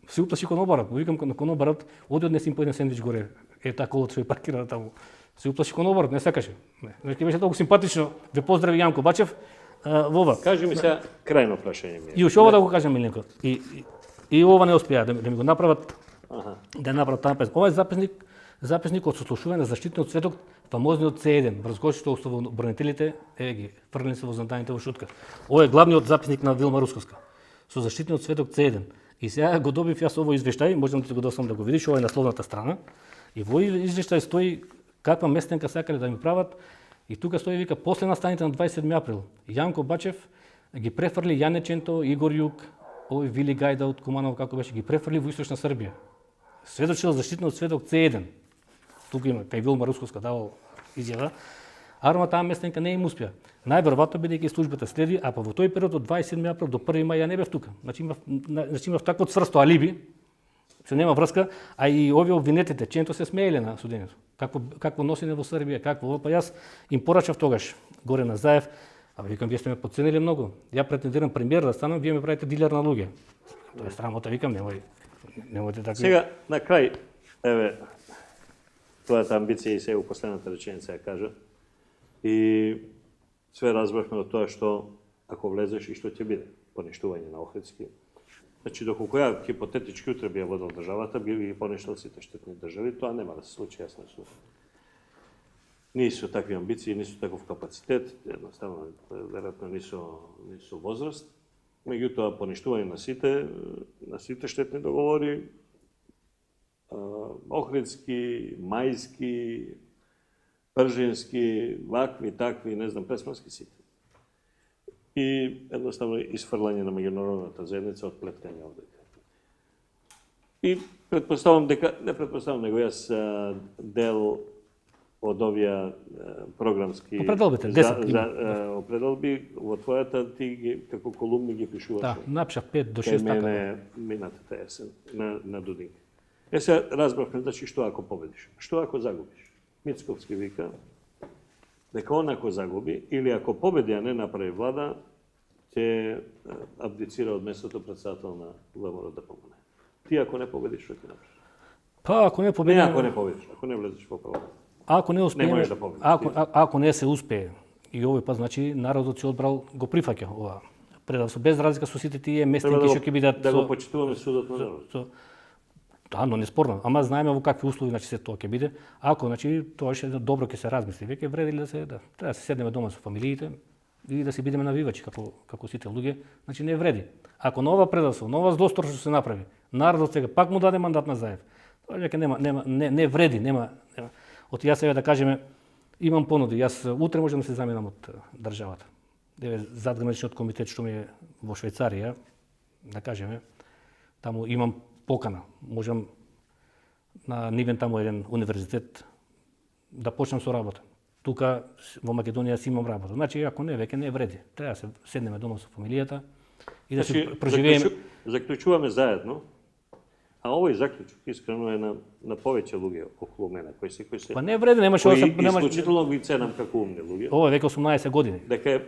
Се уплаши конобарот, викам на конобарот, оди однеси им по еден сендвич горе. Е така колото што е паркирана таму. Се уплаши конобарот, не сакаше. Значи беше толку симпатично. Ве поздрави Јанко Бачев. Вова. Кажи ми сега крајно прашање ми. И уште ова да го кажам Миленко. И ова не успеа да ми го направат. Да направат таа песен. Ова е записник од сослушување на заштитниот сведок, фамозниот C1, врз кој што бранителите ги фрлени се во занданите во шутка. Ова е главниот записник на Вилма Русковска. Со заштитниот сведок C1. И сега го добив јас овој извештај, можам да ти го досам да го видиш, ова е насловната страна. И во извештај стои каква местенка сакале да ми прават. И тука стои вика после настаните на 27 април. Јанко Бачев ги префрли Јанеченто, Игор Јук, овој Вили Гајда од Куманово како беше ги префрли во Источна Србија. Сведочил заштитниот сведок C1. тука има, кај Вилма Русковска давал изјава, арма таа местенка не им успеа. Најверојатно бидејќи службата следи, а па во тој период од 27 април до 1 мај ја не бев тука. Значи имав такво цврсто алиби, се нема врска, а и овие обвинетите, ченто се смееле на судењето. Какво носење во Србија, какво, па јас им порачав тогаш горе на Заев, а викам, вие сте ме подценили многу. Ја претендирам премиер да станам, вие ме правите дилер на луѓе. Тоа е срамота, викам, немојте така. Сега, на крај, еве, твојата амбиција и сега последната реченица ја кажа. И све разбрахме од тоа што ако влезеш и што ќе биде поништување на Охридски. Значи, доколку ја хипотетички утре би ја водел државата, би ги поништил сите штетни држави, тоа нема да се случи, јас не сум. Нису такви амбиции, нису таков капацитет, едноставно, веројатно нису возраст. Меѓутоа, поништување на сите штетни договори, Охридски, Мајски, Пржински, вакви, такви, не знам, пресмански сите. И едноставно исфрлање на меѓународната заедница од плеткање овдека. И предпоставам дека, не предпоставам, него јас дел од овие програмски определбите, 10 определби во твојата ти ги, како колумни ги пишуваш. Да, напишав 5 до 6 така. Мене минатата есен на Дудинг. Се разбрахме, значи, што ако победиш? Што ако загубиш? Мицковски вика дека он ако загуби или ако победи, а не направи влада, ќе абдицира од местото председател на ВМРО ДПМН. Ти ако не победиш, што ќе направиш? Па ако не победиш, ако не победиш, ако не влезеш во парламент. Ако не успееме, не можеш да победиш. Ако не се успее и овој пат, значи народот се одбрал го прифаќа ова. Предавство без разлика со сите тие местенки што ќе бидат да го почитуваме судот на народот. Да, но неспорно. Ама знаеме во какви услови значи се тоа ќе биде. Ако значи тоа ќе добро ќе се размисли, веќе вреди ли треба да се седнеме дома со фамилиите и да се бидеме навивачи како сите луѓе, значи не вреди. Ако на ова предавство, на ова злостор што се направи, народот сега пак му даде мандат на Заев. Тоа веќе не вреди, нема. Од јас сега да кажеме, имам понуди, јас утре можам да се заменам од државата. Еве задграничниот комитет што ми е во Швајцарија, да кажеме, таму имам покана. Можам на нивен таму еден универзитет да почнам со работа. Тука во Македонија си имам работа. Значи ако не веќе не вреди. Треба да се седнеме дома со фамилијата и да се преживееме. Заклучуваме заедно. А овој заклучок искрено е на повеќе луѓе околу мене кои се Па не вреди, немаше исклучително ги ценам како умни луѓе. Ова е веќе 18 години. Дека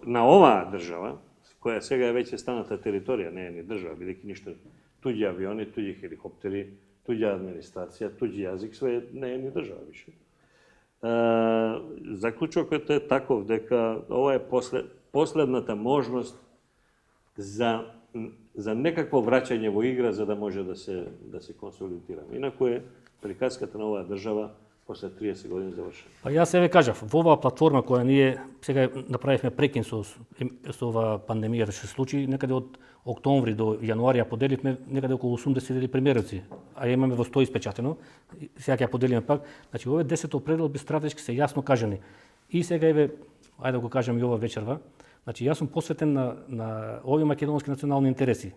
на оваа држава, која сега е веќе станата територија, не е ни држава, бидејќи ништо туѓи авиони, туѓи хеликоптери, туѓа администрација, туѓи јазик, све не е ни држава више. Заклучокот е таков дека ова е последната можност за некакво враќање во игра за да може да се консолидираме. Инаку е приказката на оваа држава после 30 години завршена. Па јас еве кажав, во оваа платформа која ние сега направивме прекин со оваа пандемија да се случи, некаде од октомври до јануари ја поделивме некаде околу 80 примероци, а имаме во 100 испечатено. Сега ќе ја поделиме пак. Значи овие 10 определби стратешки се јасно кажани. И сега еве, ајде да го кажам и ова вечерва, значи јас сум посветен на овие македонски национални интереси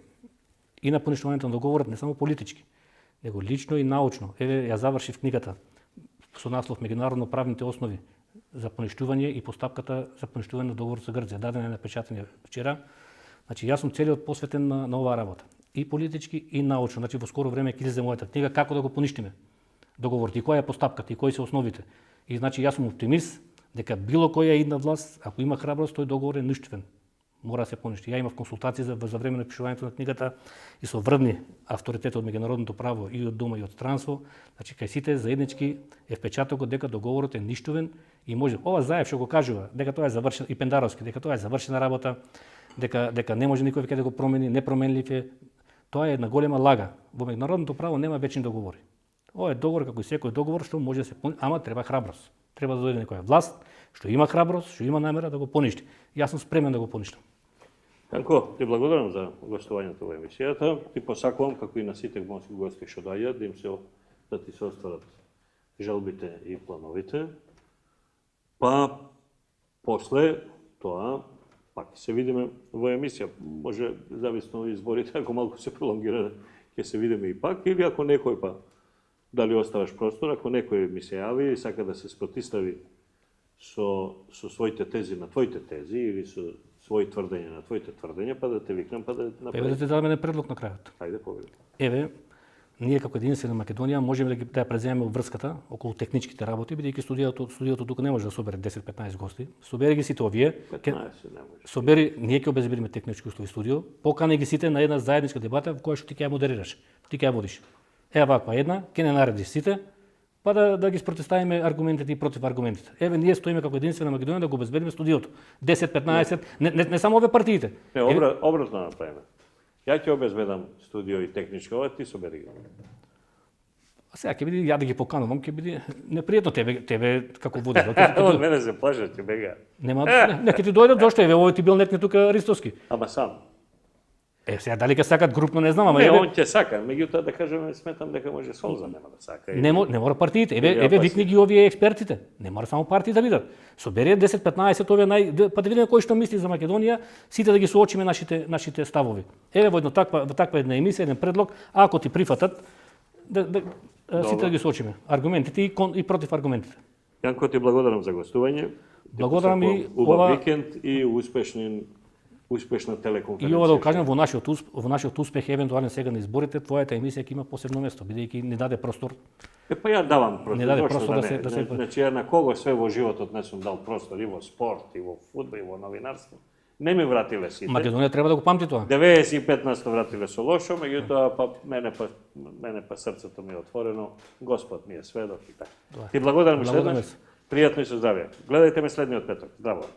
и на поништувањето на договорот не само политички, него лично и научно. Еве ја завршив книгата со наслов Меѓународно правните основи за поништување и постапката за поништување на договорот со Грција, дадена е на печатање вчера. Значи јас сум целиот посветен на оваа работа, и политички и научно. Значи во скоро време ќе излезе мојата книга како да го поништиме договорот и која е постапката и кои се основите. И значи јас сум оптимист дека било која идна власт, ако има храброст, тој договор е ништвен. Мора да се поништи. Ја имав консултации за време на пишувањето на книгата и со врвни авторитети од меѓународното право и од дома и од странство. Значи кај сите заеднички е впечатокот дека договорот е ништовен и може. Ова Заев што го кажува дека тоа е завршен и Пендаровски, дека тоа е завршена работа, дека не може никој веќе да го промени, непроменлив е. Тоа е една голема лага. Во меѓународното право нема вечни договори. Ова е договор како и секој договор што може да се поништи, ама треба храброст. Треба да дојде некоја власт што има храброст, што има намера да го поништи. Јас сум спремен да го поништам. Танко, ти благодарам за гостувањето во емисијата. Ти посакувам, како и на сите гмонски гости што доаѓаат, да ти се остварат желбите и плановите. Па, после тоа, пак се видиме во емисија. Може, зависно изборите, ако малку се пролонгира, ќе се видиме и пак, или ако некој па дали оставаш простор, ако некој ми се јави и сака да се спротистави со своите тези на твоите тези или со своји тврдења на твоите тврдења, па да те викнам, па да направим. Еве да ти дадеме предлог на крајот. Ајде, повеќе. Еве, ние како единствена Македонија можеме да ја преземеме врската околу техничките работи, бидејќи студиото тука не може да собере 10-15 гости. Собери ги сите овие. 15 не може. Собери, ние ќе обезбедиме технички услови студио, покани ги сите на една заедничка дебата во која што ти ќе ја модерираш, ти ќе ја водиш. Ева ваква една, ќе не наредиш сите, па да ги спротивставиме аргументите и против аргументите. Еве ние стоиме како единствена Македонија да го обезбедиме студиото. 10-15, не само ове партиите. Не, обратно направиме. Ја ќе обезбедам студио и техничко, ова ти собери ги. А сега ќе биде ја да ги поканувам, ќе биде непријатно тебе како водиш. Од мене се плашат, ќе бега. Нема, не ќе ти дојдат зошто еве овој ти бил некне тука Ристовски. Ама сам. Сега дали ќе сакат групно не знам, ама Не, еве он ќе сака, меѓутоа да кажеме сметам дека може Солза нема да сака. не мора партиите. Еве викни ги овие експертите. Не мора само партии да бидат. Собери 10-15 овие па да видиме кој што мисли за Македонија, сите да ги соочиме нашите ставови. Еве во таква една емисија, еден предлог, ако ти прифатат сите да ги соочиме аргументите и против аргументите. Јанко, ти благодарам за гостување. Благодарам и убав викенд и успешна телеконференција. И ова да го кажем во нашиот успех евентуално сега на изборите, твојата емисија ќе има посебно место, бидејќи не даде простор. Па ја давам простор. Не даде простор да се Значи ја на кого све во животот не сум дал простор, и во спорт, и во фудбал, и во новинарство. Не ми вратиле сите. Македонија треба да го памти тоа. 95% вратиле со лошо, меѓутоа мене па срцето ми е отворено, Господ ми е сведок и така. Ти благодарам уште еднаш. Пријатно и со здравје. Гледајте ме следниот петок. Здраво.